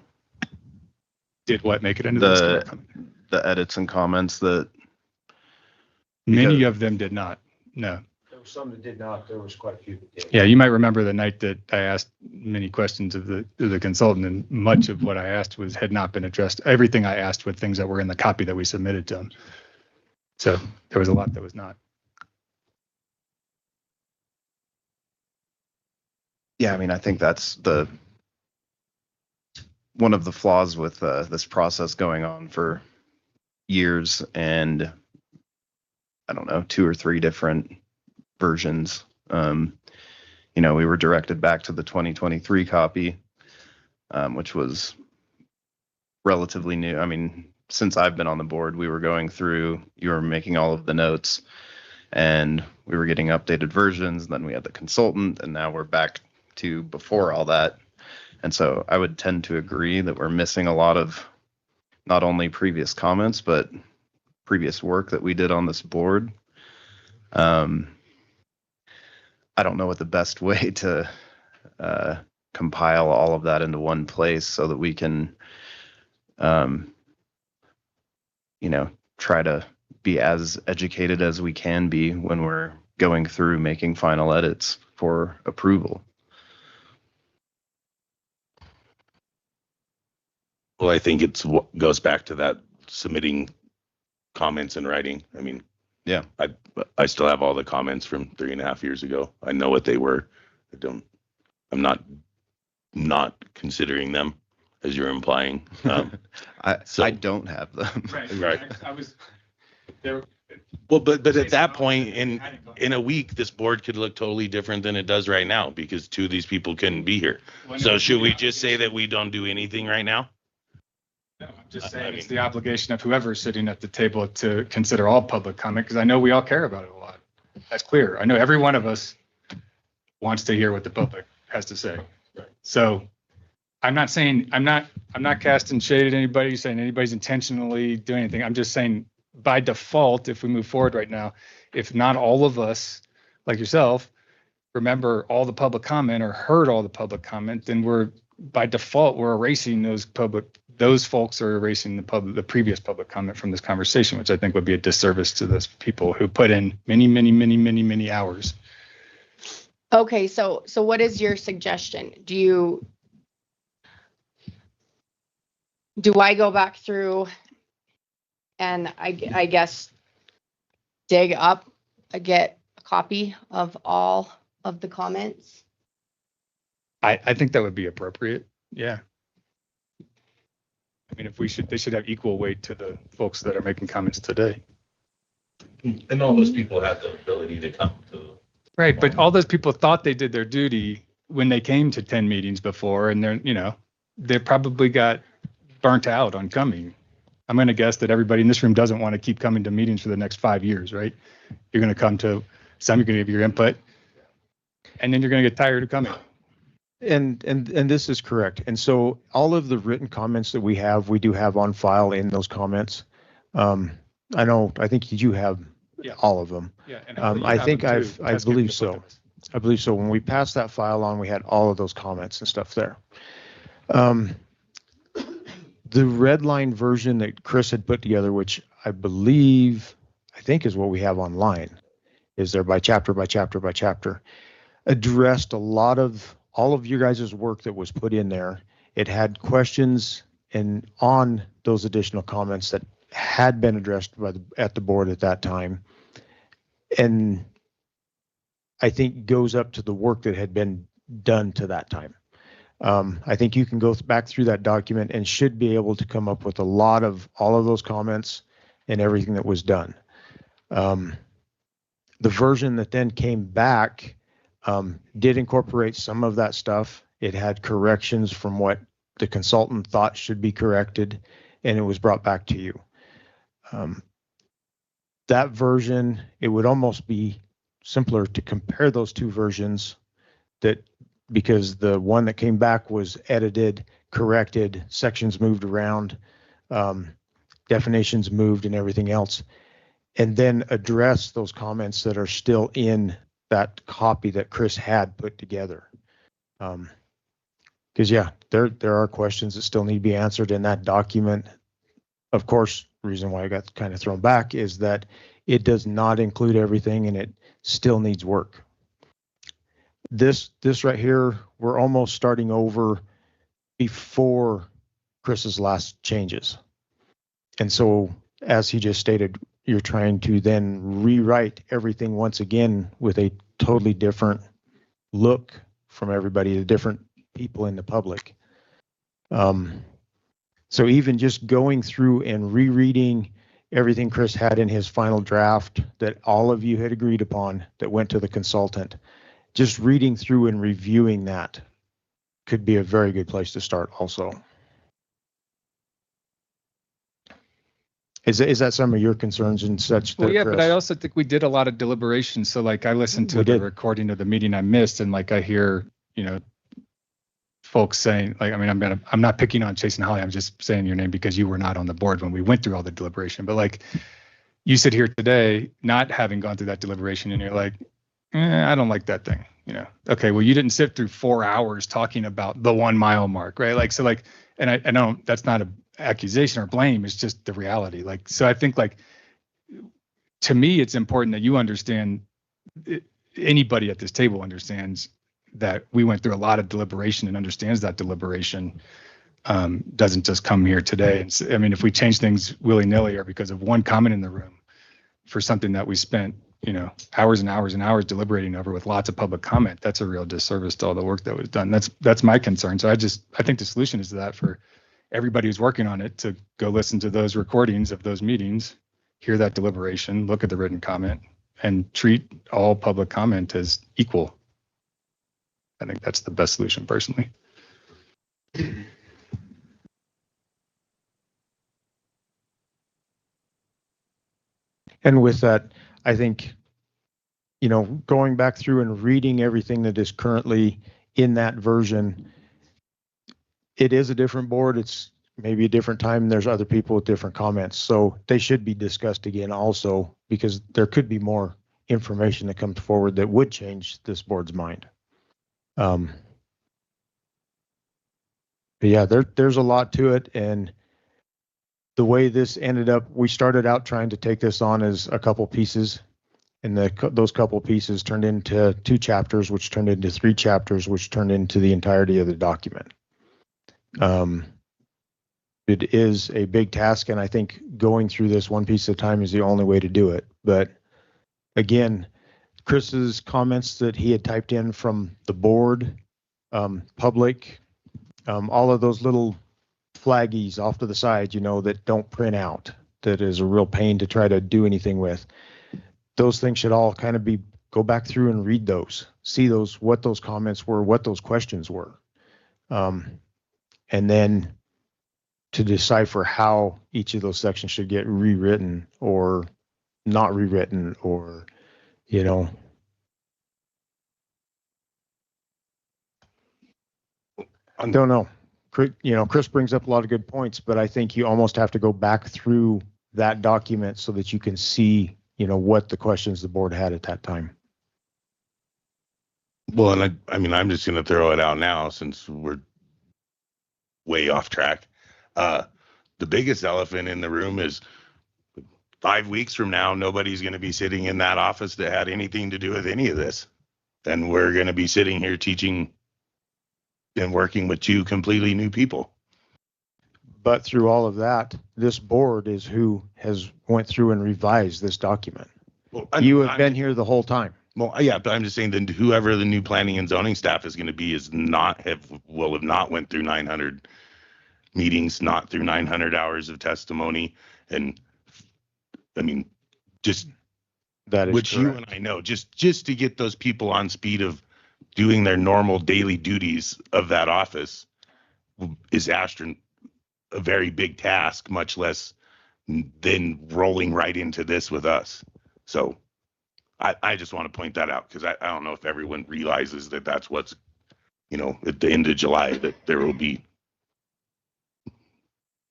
Did what make it into the Whiskey Rock copy? The edits and comments that many of them did not. No. There were some that did not. There was quite a few that did. Yeah, you might remember the night that I asked many questions of the consultant, and much of what I asked had not been addressed. Everything I asked were things that were in the copy that we submitted to them. So there was a lot that was not. Yeah, I think that's one of the flaws with this process going on for years, and I don't know, 2 or 3 different versions. We were directed back to the 2023 copy, which was relatively new. Since I've been on the board, we were going through, you were making all of the notes, and we were getting updated versions. Then we had the consultant, and now we're back to before all that. And so I would tend to agree that we're missing a lot of not only previous comments, but previous work that we did on this board. I don't know what the best way to compile all of that into one place so that we can, try to be as educated as we can be when we're going through making final edits for approval. Well, I think goes back to that submitting comments in writing. Yeah, I still have all the comments from 3.5 years ago. I know what they were. I'm not considering them, as you're implying. I don't have them. Right. I was there. Well, but at that point in a week, this board could look totally different than it does right now, because 2 of these people couldn't be here. So should we just say that we don't do anything right now? No, I'm just saying it's the obligation of whoever's sitting at the table to consider all public comment, because I know we all care about it a lot. That's clear. I know every one of us wants to hear what the public has to say. Right. So I'm not saying, I'm not casting shade at anybody, saying anybody's intentionally doing anything. I'm just saying by default, if we move forward right now, if not all of us, like yourself, remember all the public comment or heard all the public comment, then by default, we're erasing those folks are erasing the previous public comment from this conversation, which I think would be a disservice to those people who put in many hours. Okay, so what is your suggestion? Do I go back through and I guess dig up, get a copy of all of the comments? I think that would be appropriate. Yeah. I mean, they should have equal weight to the folks that are making comments today. And all those people have the ability to come to. Right, but all those people thought they did their duty when they came to 10 meetings before, and they probably got burnt out on coming. I'm going to guess that everybody in this room doesn't want to keep coming to meetings for the next 5 years, right? You're going to come to some, you're going to give your input, and then you're going to get tired of coming. And this is correct. And so all of the written comments that we do have on file in those comments. I think you have all of them. Yeah, and I believe so. I believe so. When we passed that file on, we had all of those comments and stuff there. The red line version that Chris had put together, which I think is what we have online, is there by chapter, addressed all of your guys' work that was put in there. It had questions and on those additional comments that had been addressed at the board at that time. And I think goes up to the work that had been done to that time. I think you can go back through that document and should be able to come up with all of those comments and everything that was done. The version that then came back did incorporate some of that stuff. It had corrections from what the consultant thought should be corrected, and it was brought back to you. That version, it would almost be simpler to compare those two versions, because the one that came back was edited, corrected, sections moved around, definitions moved and everything else, and then address those comments that are still in that copy that Chris had put together. Because there are questions that still need to be answered in that document. Of course, the reason why I got kind of thrown back is that it does not include everything and it still needs work. This right here, we're almost starting over before Chris's last changes. And so, as he just stated, you're trying to then rewrite everything once again with a totally different look from everybody, the different people in the public. So even just going through and rereading everything Chris had in his final draft that all of you had agreed upon that went to the consultant, just reading through and reviewing that could be a very good place to start also. Is that some of your concerns and such? Well, yeah, Chris? but I also think we did a lot of deliberation. So like I listened to the recording of the meeting I missed, and like I hear, folks saying, like, I mean, I'm not picking on Chase and Holly. I'm just saying your name because you were not on the board when we went through all the deliberation. But like you sit here today, not having gone through that deliberation, and you're like, I don't like that thing. Okay, well, you didn't sit through 4 hours talking about the 1 mile mark, right? Like, so like, and I don't, that's not a accusation or blame, it's just the reality. Like, so I think like, to me, it's important that you understand, anybody at this table understands that we went through a lot of deliberation and understands that deliberation doesn't just come here today. And so, I mean, if we change things willy-nilly or because of one comment in the room for something that we spent, hours and hours and hours deliberating over with lots of public comment, that's a real disservice to all the work that was done. That's my concern. So I think the solution is that for everybody who's working on it to go listen to those recordings of those meetings, hear that deliberation, look at the written comment, and treat all public comment as equal. I think that's the best solution personally. And with that, I think, going back through and reading everything that is currently in that version, it is a different board. It's maybe a different time. There's other people with different comments. So they should be discussed again also, because there could be more information that comes forward that would change this board's mind. But yeah, there's a lot to it. And the way this ended up, we started out trying to take this on as a couple pieces, and those couple pieces turned into 2 chapters, which turned into 3 chapters, which turned into the entirety of the document. It is a big task, and I think going through this one piece at a time is the only way to do it. But again, Chris's comments that he had typed in from the board, public, all of those little flaggies off to the side, that don't print out, that is a real pain to try to do anything with. Those things should all kind of go back through and read those, see what those comments were, what those questions were. And then to decipher how each of those sections should get rewritten or not rewritten, or, I don't know. Chris brings up a lot of good points, but I think you almost have to go back through that document so that you can see, what the questions the board had at that time. Well, and I'm just going to throw it out now since we're way off track. The biggest elephant in the room is 5 weeks from now, nobody's going to be sitting in that office that had anything to do with any of this. And we're going to be sitting here teaching and working with 2 completely new people. But through all of that, this board is who has went through and revised this document. Well, you have been here the whole time. Well, yeah, but I'm just saying that whoever the new planning and zoning staff is going to be will have not went through 900 meetings, not through 900 hours of testimony. And just that is which correct. You and I know, just to get those people on speed of doing their normal daily duties of that office is a very big task, much less than rolling right into this with us. So I just want to point that out, because I don't know if everyone realizes that that's what's, at the end of July, that there will be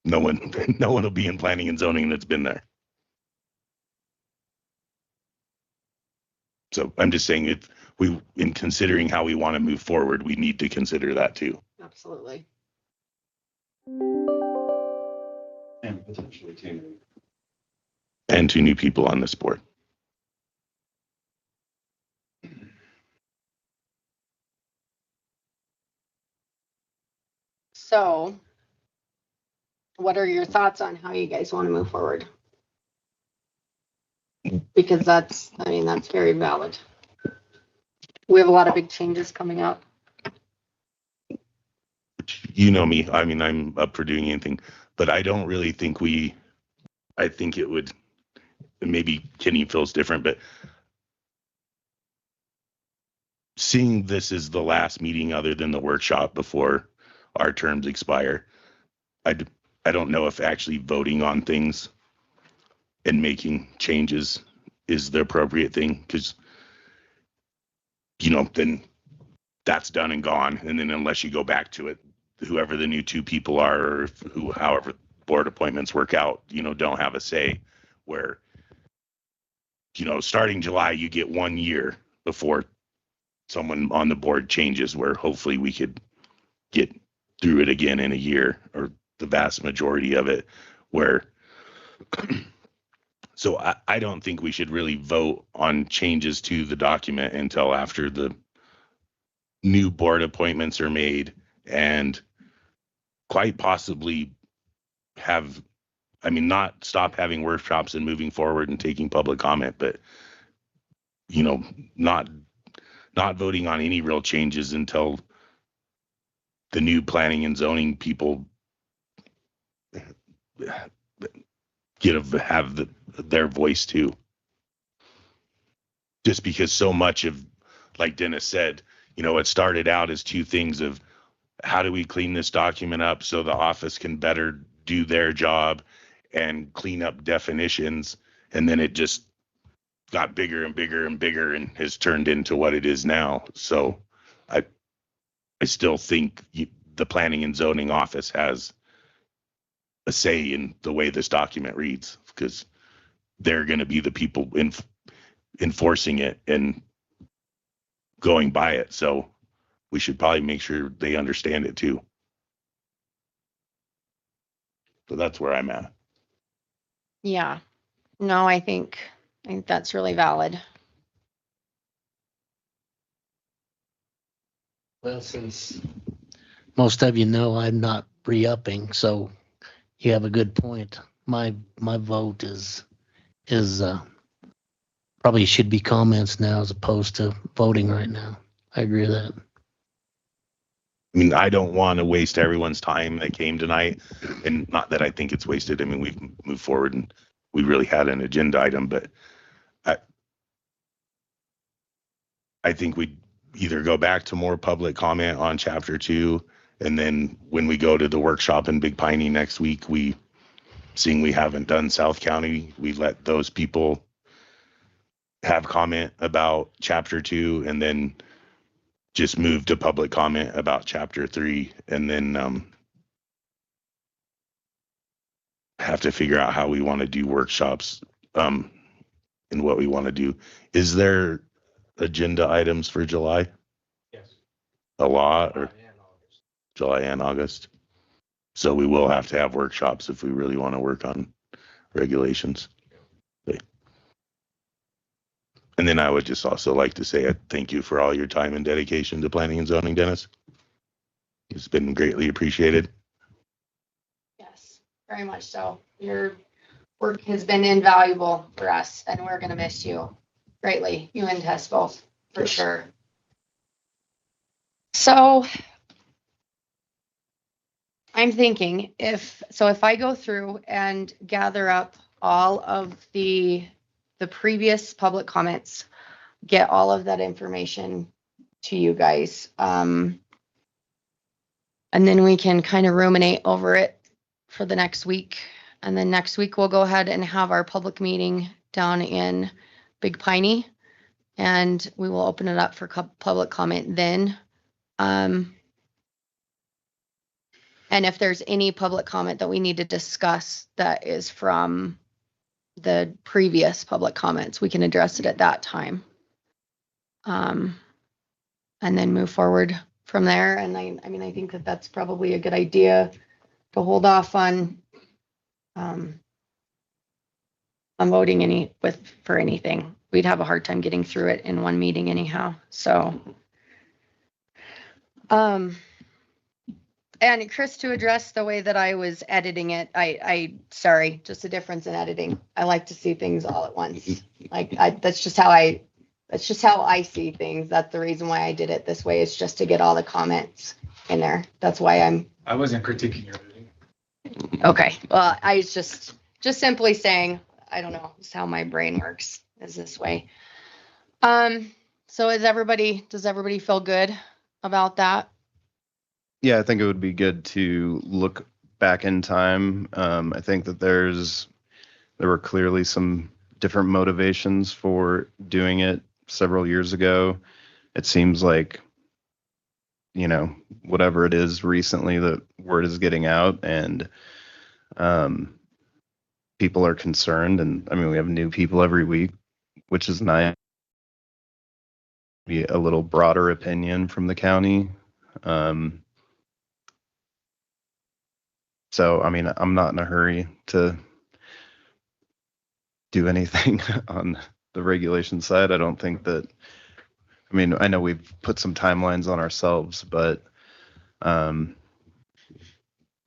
no one will be in planning and zoning that's been there. So I'm just saying, in considering how we want to move forward, we need to consider that too. Absolutely. And potentially 2. And 2 new people on this board. So what are your thoughts on how you guys want to move forward? Because that's very valid. We have a lot of big changes coming up. You know me, I'm up for doing anything, but I don't really think I think it would, maybe Kenny feels different, but seeing this as the last meeting other than the workshop before our terms expire, I don't know if actually voting on things and making changes is the appropriate thing, because then that's done and gone, and then unless you go back to it, whoever the new 2 people are, or however board appointments work out, don't have a say. Where starting July, you get 1 year before someone on the board changes, where hopefully we could get through it again in a year, or the vast majority of it, where so I don't think we should really vote on changes to the document until after the new board appointments are made, and quite possibly not stop having workshops and moving forward and taking public comment, but not voting on any real changes until the new planning and zoning people have their voice too. Just because so much of, like Dennis said, it started out as 2 things of how do we clean this document up so the office can better do their job and clean up definitions, and then it just got bigger and bigger and bigger and has turned into what it is now. So I still think the planning and zoning office has a say in the way this document reads, because they're going to be the people enforcing it and going by it. So we should probably make sure they understand it too. So that's where I'm at. Yeah. No, I think that's really valid. Well, since most of you know I'm not re-upping, so you have a good point. My vote is probably should be comments now as opposed to voting right now. I agree with that. I mean, I don't want to waste everyone's time that came tonight, and not that I think it's wasted. I mean, we've moved forward and we really had an agenda item, but I think we either go back to more public comment on chapter 2, and then when we go to the workshop in Big Piney next week, seeing we haven't done South County, we let those people have comment about chapter 2, and then just move to public comment about chapter 3, and then have to figure out how we want to do workshops and what we want to do. Is there agenda items for July? Yes. A lot, or July and August? So we will have to have workshops if we really want to work on regulations. Okay. And then I would just also like to say thank you for all your time and dedication to planning and zoning, Dennis. It's been greatly appreciated. Yes, very much so. Your work has been invaluable for us, and we're going to miss you greatly, you and Tess both, for sure. So I'm thinking if I go through and gather up all of the previous public comments, get all of that information to you guys, and then we can kind of ruminate over it for the next week. And then next week we'll go ahead and have our public meeting down in Big Piney, and we will open it up for public comment then. And if there's any public comment that we need to discuss that is from the previous public comments, we can address it at that time. And then move forward from there. And I mean, I think that that's probably a good idea to hold off on voting for anything. We'd have a hard time getting through it in one meeting anyhow. So, and Chris, to address the way that I was editing it, sorry, just a difference in editing. I like to see things all at once. That's just how I see things. That's the reason why I did it this way, is just to get all the comments in there. That's why I wasn't critiquing your editing. okay. Well, I was just simply saying, I don't know, it's how my brain works, is this way. So does everybody feel good about that? Yeah, I think it would be good to look back in time. I think that there were clearly some different motivations for doing it several years ago. It seems like, whatever it is recently, the word is getting out, and people are concerned. And I mean, we have new people every week, which is nice. Be a little broader opinion from the county. So, I mean, I'm not in a hurry to do anything on the regulation side. I don't think that, I know we've put some timelines on ourselves, but the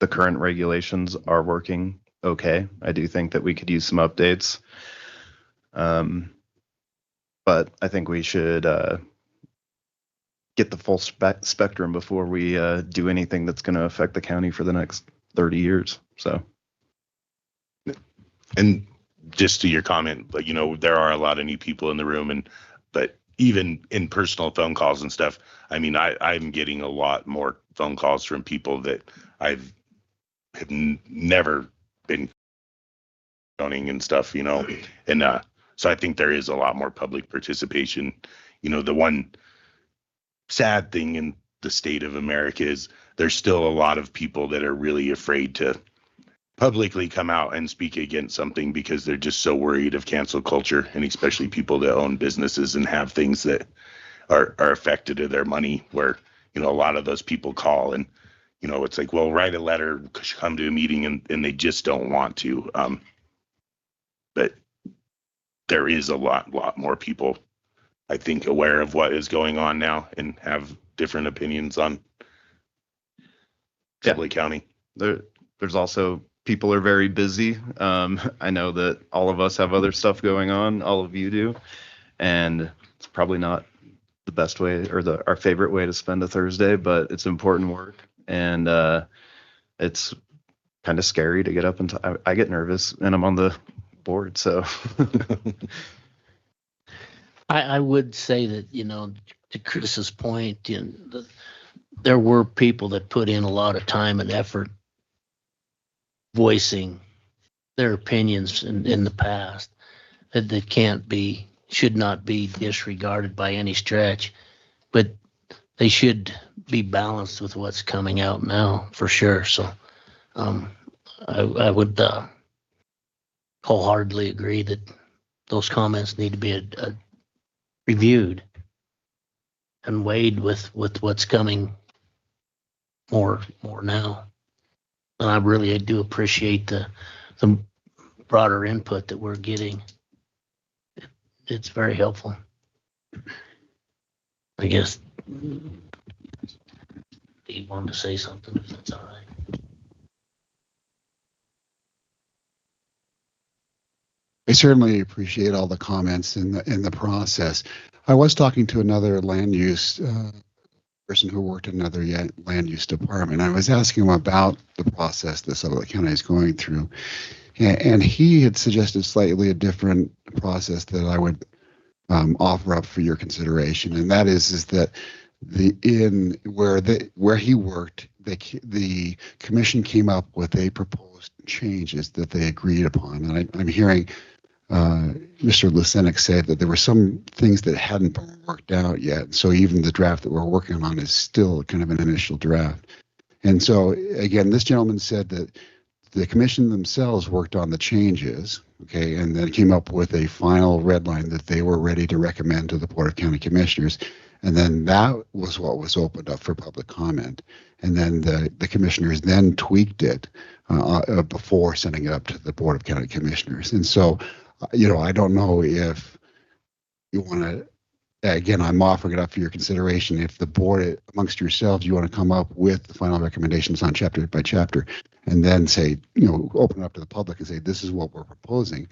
current regulations are working okay. I do think that we could use some updates. But I think we should get the full spectrum before we do anything that's going to affect the county for the next 30 years. So, and just to your comment, there are a lot of new people in the room, but even in personal phone calls and stuff, I mean, I'm getting a lot more phone calls from people that have never been zoning and stuff, and so I think there is a lot more public participation. The one sad thing in the state of America is there's still a lot of people that are really afraid to publicly come out and speak against something because they're just so worried of cancel culture, and especially people that own businesses and have things that are affected to their money, where, you know, a lot of those people call and, you know, it's like, well, write a letter, come to a meeting, and they just don't want to. But there is a lot more people, I think, aware of what is going on now and have different opinions on Sublette County. There's also, people are very busy. I know that all of us have other stuff going on, all of you do, and it's probably not the best way or our favorite way to spend a Thursday, but it's important work, and it's kind of scary to get up and I get nervous, and I'm on the board, so. I would say that, you know, to Chris's point, you know, there were people that put in a lot of time and effort voicing their opinions in the past that should not be disregarded by any stretch, but they should be balanced with what's coming out now for sure. So I would wholeheartedly agree that those comments need to be reviewed and weighed with what's coming more now. And I really do appreciate the broader input that we're getting. It's very helpful. I guess Steve wanted to say something, if that's all right. I certainly appreciate all the comments in the process. I was talking to another land use person who worked in another land use department. I was asking him about the process that Sublette County is going through, and he had suggested slightly a different process that I would offer up for your consideration, and that is that where he worked, the commission came up with a proposed changes that they agreed upon, and I'm hearing Mr. Lacinak said that there were some things that hadn't been worked out yet. So even the draft that we're working on is still kind of an initial draft. And so again, this gentleman said that the commission themselves worked on the changes, okay, and then came up with a final red line that they were ready to recommend to the Board of County Commissioners. And then that was what was opened up for public comment. And then the commissioners then tweaked it before sending it up to the Board of County Commissioners. And so, you know, I don't know if you want to, again, I'm offering it up for your consideration. If the board amongst yourselves, you want to come up with the final recommendations on chapter by chapter and then say, you know, open it up to the public and say, this is what we're proposing.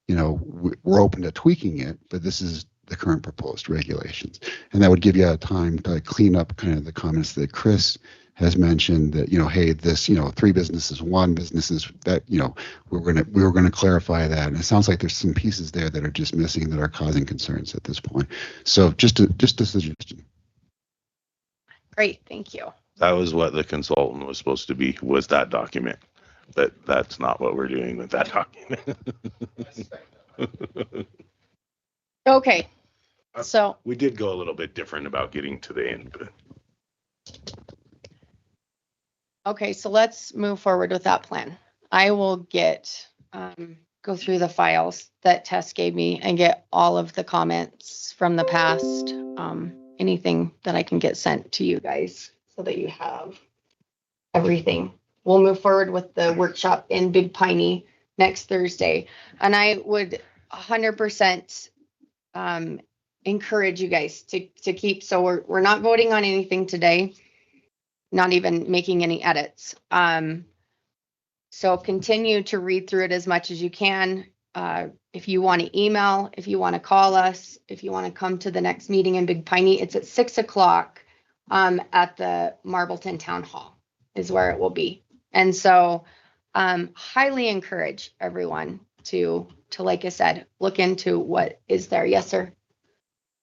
You know, we're open to tweaking it, but this is the current proposed regulations. And that would give you a time to clean up kind of the comments that Chris has mentioned, that, you know, hey, this, you know, 3 businesses, 1 business is that, you know, we were going to clarify that. And it sounds like there's some pieces there that are just missing that are causing concerns at this point. So just a suggestion. Great, thank you. That was what the consultant was supposed to be, was that document. But that's not what we're doing with that document. Okay, so. We did go a little bit different about getting to the end, but. Okay, so let's move forward with that plan. I will go through the files that Tess gave me and get all of the comments from the past, anything that I can get sent to you guys so that you have everything. We'll move forward with the workshop in Big Piney next Thursday. And I would 100% encourage you guys to keep, so we're not voting on anything today. Not even making any edits. So continue to read through it as much as you can. If you want to email, if you want to call us, if you want to come to the next meeting in Big Piney, it's at 6 o'clock at the Marbleton Town Hall is where it will be. And so highly encourage everyone to, like I said, look into what is there. Yes, sir.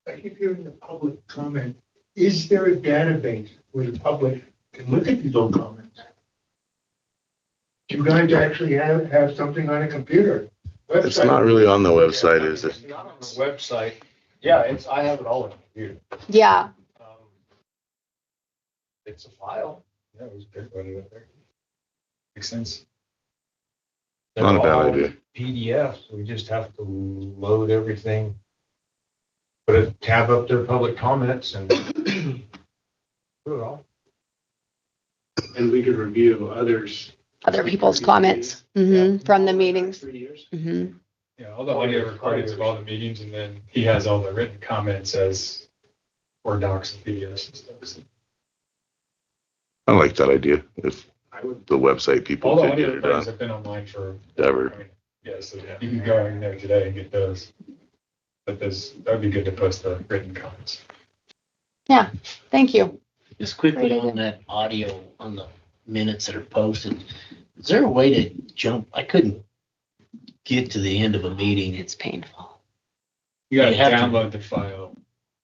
I keep hearing the public comment. Is there a database where the public can look at these old comments? Do you guys actually have something on a computer? It's not really on the website, is it? It's not on the website. Yeah, I have it all on the computer. Yeah. It's a file. That was good when we went there. Makes sense. Not a bad They're all idea. PDFs, we just have to load everything. Put a tab up there, public comments and put it all. And we could review others. Other people's comments from the meetings. 3 years. Yeah, all the audio recordings of all the meetings, and then he has all the written comments as Word docs and PDFs and stuff. I like that idea. If the website people All the could audio get it recordings done. have been online for Ever. Yeah, so you can go in there today and get those. But that would be good to post the written comments. Yeah, thank you. Just quickly Great on that audio, on the minutes that are posted, is there a way to jump? I couldn't get to the end of a meeting. It's painful. You gotta You have to- download the file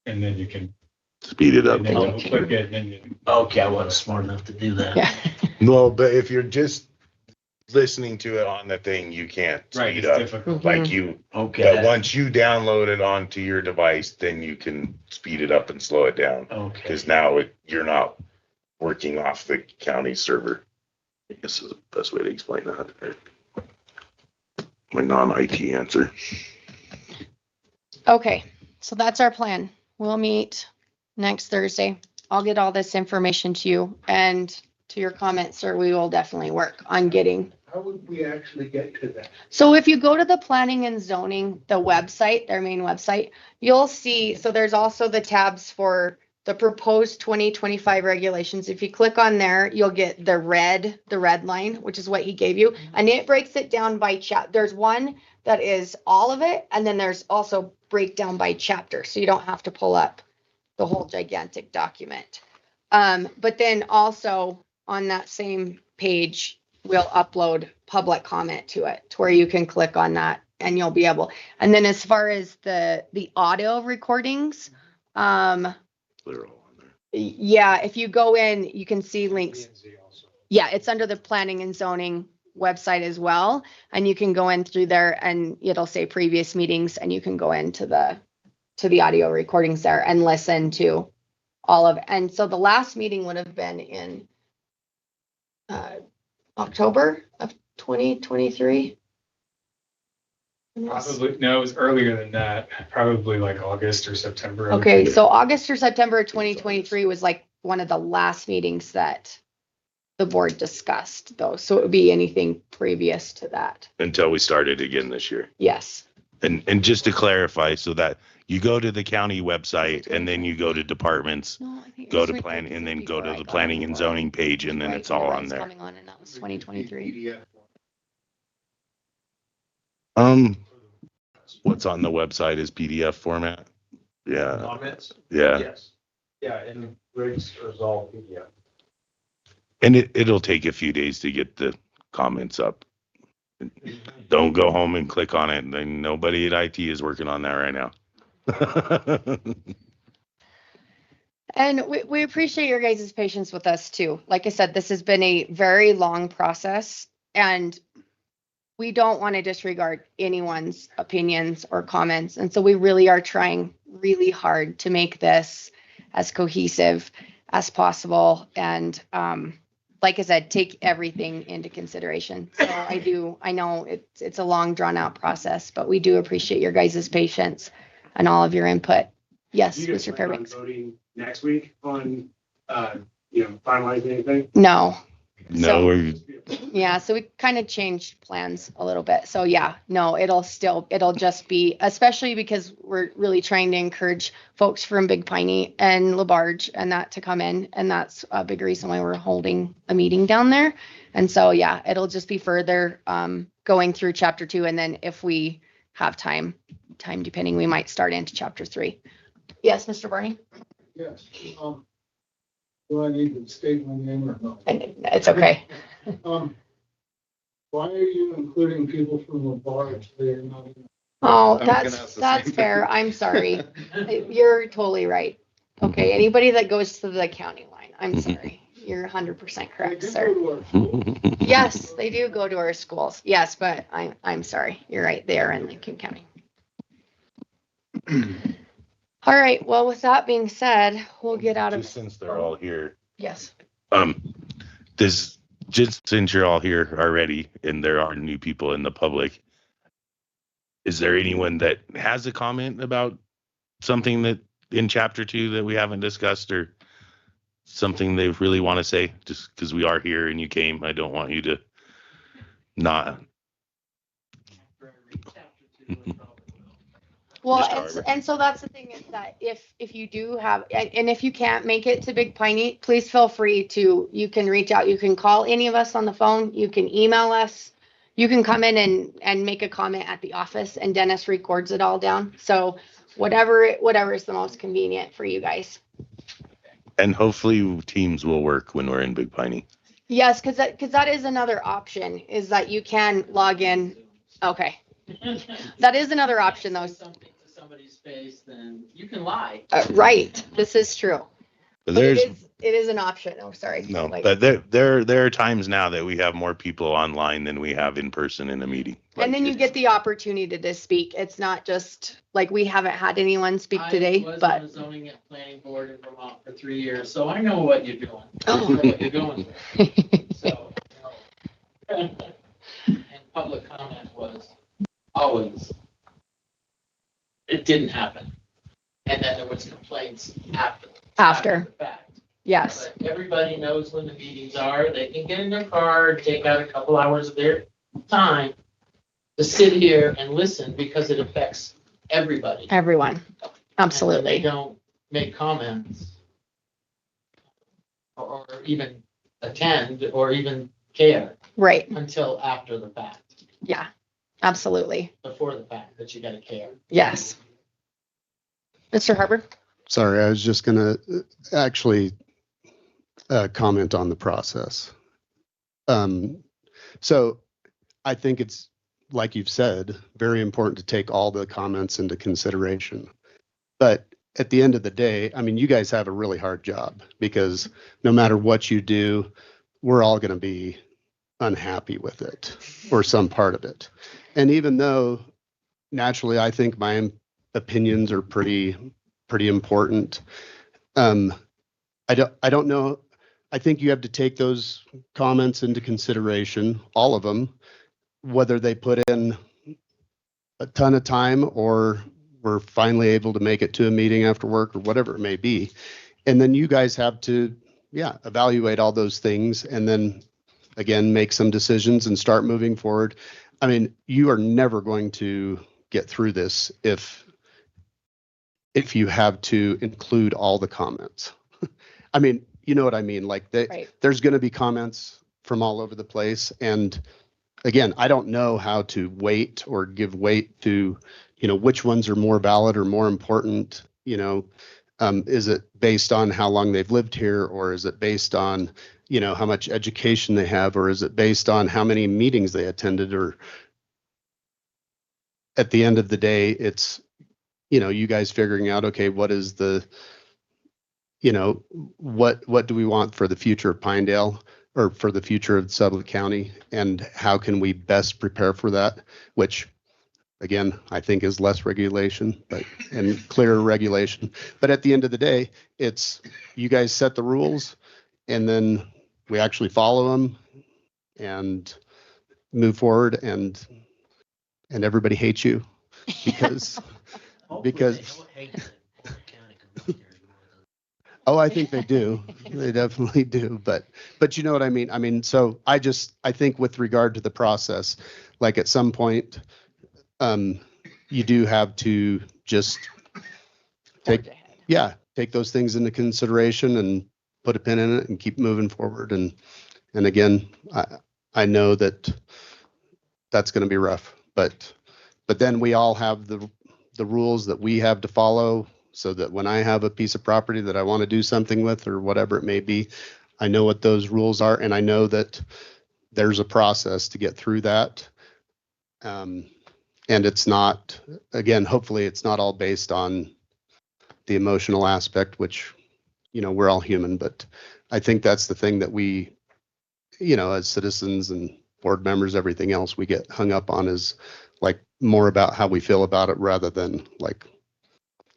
and then you can, Speed it up. and then double click it and then you. Okay, I wasn't smart enough to do that. Yeah. No, but if you're just listening to it on the thing, you can't Right, speed it's up. difficult. Like you, Okay. but once you download it onto your device, then you can speed it up and slow it down. Okay. Because now you're not working off the county server. I guess is the best way to explain that. My non-IT answer. Okay, so that's our plan. We'll meet next Thursday. I'll get all this information to you, and to your comments, sir, we will definitely work on getting. How would we actually get to that? So if you go to the planning and zoning, the website, their main website, you'll see, so there's also the tabs for the proposed 2025 regulations. If you click on there, you'll get the red line, which is what he gave you. And it breaks it down by there's one that is all of it. And then there's also breakdown by chapter. So you don't have to pull up the whole gigantic document. But then also on that same page, we'll upload public comment to it to where you can click on that and you'll be able. And then as far as the audio recordings, They're all on there. yeah, if you go in, you can see links. Yeah, it's under the planning and zoning website as well. And you can go in through there and it'll say previous meetings and you can go into the audio recordings there and listen to all of, and so the last meeting would have been in October of 2023. Probably, no, it was earlier than that, probably like August or September. Okay, so August or September of 2023 was like one of the last meetings that the board discussed though. So it would be anything previous to that. Until we started again this year. Yes. And just to clarify, so that you go to the county website and then you go to departments, No, I think it go was to plan, and then go to before I the got planning and zoning page, and then Right, it's all on lights there. coming on, and that was 2023. What's on the website is PDF format? Yeah, Comments? yeah. Yes. Yeah, and Greg's is all PDF. And it'll take a few days to get the comments up. Don't go home and click on it. Then nobody at IT is working on that right now. And we appreciate your guys' patience with us too. Like I said, this has been a very long process and we don't want to disregard anyone's opinions or comments. And so we really are trying really hard to make this as cohesive as possible. And like I said, take everything into consideration. So I know it's a long drawn out process, but we do appreciate your guys' patience and all of your input. Yes, You guys Mr. plan on Fairbanks. voting next week on, finalizing anything? No. No, So- Yeah, so we kind of changed plans a little bit. So yeah, no, it'll just be, especially because we're really trying to encourage folks from Big Piney and LaBarge and that to come in. And that's a big reason why we're holding a meeting down there. And so, yeah, it'll just be further going through chapter 2. And then if we have time depending, we might start into chapter 3. Yes, Mr. Barney? Yes. Do I need to state my name or no? It's okay. Why are you including people from the bar? They're not in. Oh, I was gonna ask that's the that's same fair. I'm sorry. You're totally right. Okay, anybody that goes to the county line, I'm sorry. You're 100% correct, sir. Yes, they do go to our schools. Yes, but I'm sorry. You're right. They are in Lincoln County. All right. Well, with that being said, we'll get out of. Just since they're all here, Yes. Does, just since you're all here already and there are new people in the public, is there anyone that has a comment about something that in chapter 2 that we haven't discussed, or something they really want to say? Just because we are here and you came, I don't want you to not. Well, Mr. and, Harber. and so that's the thing is that if you do have, and if you can't make it to Big Piney, please feel free to, you can reach out, you can call any of us on the phone, you can email us, you can come in and make a comment at the office, and Dennis records it all down. So whatever is the most convenient for you guys. And hopefully teams will work when we're in Big Piney. Yes, because that is another option, is that you can log in. Okay. That is another option though. Something to somebody's face, then you can lie. Right. This is true. But But there's it is an option. Oh, sorry. no, Like, but there are times now that we have more people online than we have in person in a meeting. and then you get the opportunity to speak. It's not just like we haven't had anyone speak today, I was but on the zoning and planning board in Vermont for 3 years, so I know what you're doing. Oh. I know what you're going through. So, you know. And public comment was always, it didn't happen. And then there was complaints after the fact. Yes. But everybody knows when the meetings are. They can get in their car and take out a couple hours of their time to sit here and listen, because it affects everybody. Everyone. And Absolutely. they don't make comments or even attend or even care Right. until after the fact. Yeah. Absolutely. Before the fact that you gotta care. Yes. Mr. Harber? Sorry, I was just gonna actually comment on the process. So I think it's, like you've said, very important to take all the comments into consideration. But at the end of the day, I mean, you guys have a really hard job, because no matter what you do, we're all gonna be unhappy with it or some part of it. And even though naturally I think my opinions are pretty important, I don't know. I think you have to take those comments into consideration, all of them, whether they put in a ton of time or we're finally able to make it to a meeting after work or whatever it may be. And then you guys have to, evaluate all those things and then again, make some decisions and start moving forward. I mean, you are never going to get through this if you have to include all the comments. I mean, you know what I mean? Like there's going to be comments from all over the place. And again, I don't know how to weight or give weight to, which ones are more valid or more important. Is it based on how long they've lived here, or is it based on, how much education they have, or is it based on how many meetings they attended? Or at the end of the day, it's, you guys figuring out, okay, what is the, what do we want for the future of Pinedale or for the future of Sublette County, and how can we best prepare for that? Which, again, I think is less regulation, and clearer regulation. But at the end of the day, it's you guys set the rules, and then we actually follow them and move forward, and everybody hates you because. Oh, I think they do. They definitely do. But you know what I mean? I mean, so I think with regard to the process, like at some point, you do have to just take those things into consideration and put a pin in it and keep moving forward. And again, I know that that's going to be rough, but then we all have the rules that we have to follow, so that when I have a piece of property that I want to do something with or whatever it may be, I know what those rules are, and I know that there's a process to get through that. And it's not, again, hopefully it's not all based on the emotional aspect, which, we're all human, but I think that's the thing that we, as citizens and board members, everything else we get hung up on is like more about how we feel about it rather than like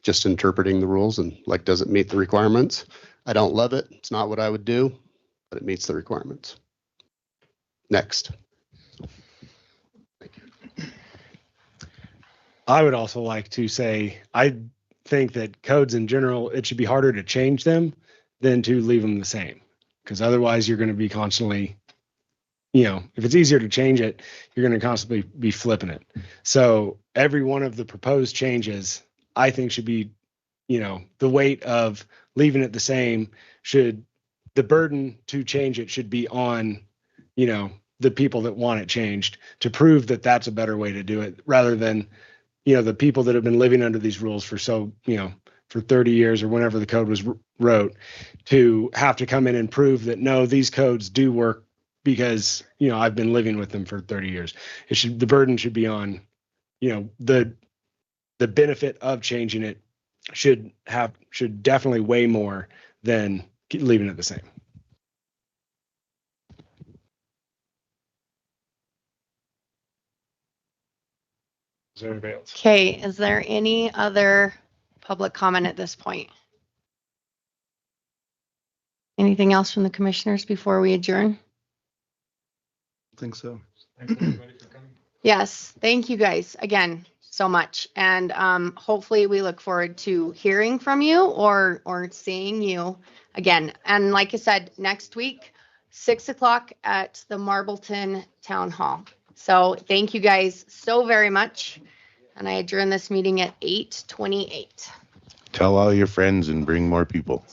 just interpreting the rules and like, does it meet the requirements? I don't love it. It's not what I would do, that it meets the requirements. Next. I would also like to say, I think that codes in general, it should be harder to change them than to leave them the same. Because otherwise you're going to be constantly, if it's easier to change it, you're going to constantly be flipping it. So every one of the proposed changes, I think should be, the weight of leaving it the same the burden to change it should be on, the people that want it changed to prove that that's a better way to do it rather than, the people that have been living under these rules for for 30 years or whenever the code was wrote to have to come in and prove that, no, these codes do work because, I've been living with them for 30 years. The burden should be on, the benefit of changing it should definitely weigh more than leaving it the same. Is there anybody else? Okay, is there any other public comment at this point? Anything else from the commissioners before we adjourn? I think so. Yes, thank you guys again so much. And hopefully we look forward to hearing from you or seeing you again. And like I said, next week, 6 o'clock at the Marbleton Town Hall. So thank you guys so very much. And I adjourn this meeting at 8:28. Tell all your friends and bring more people.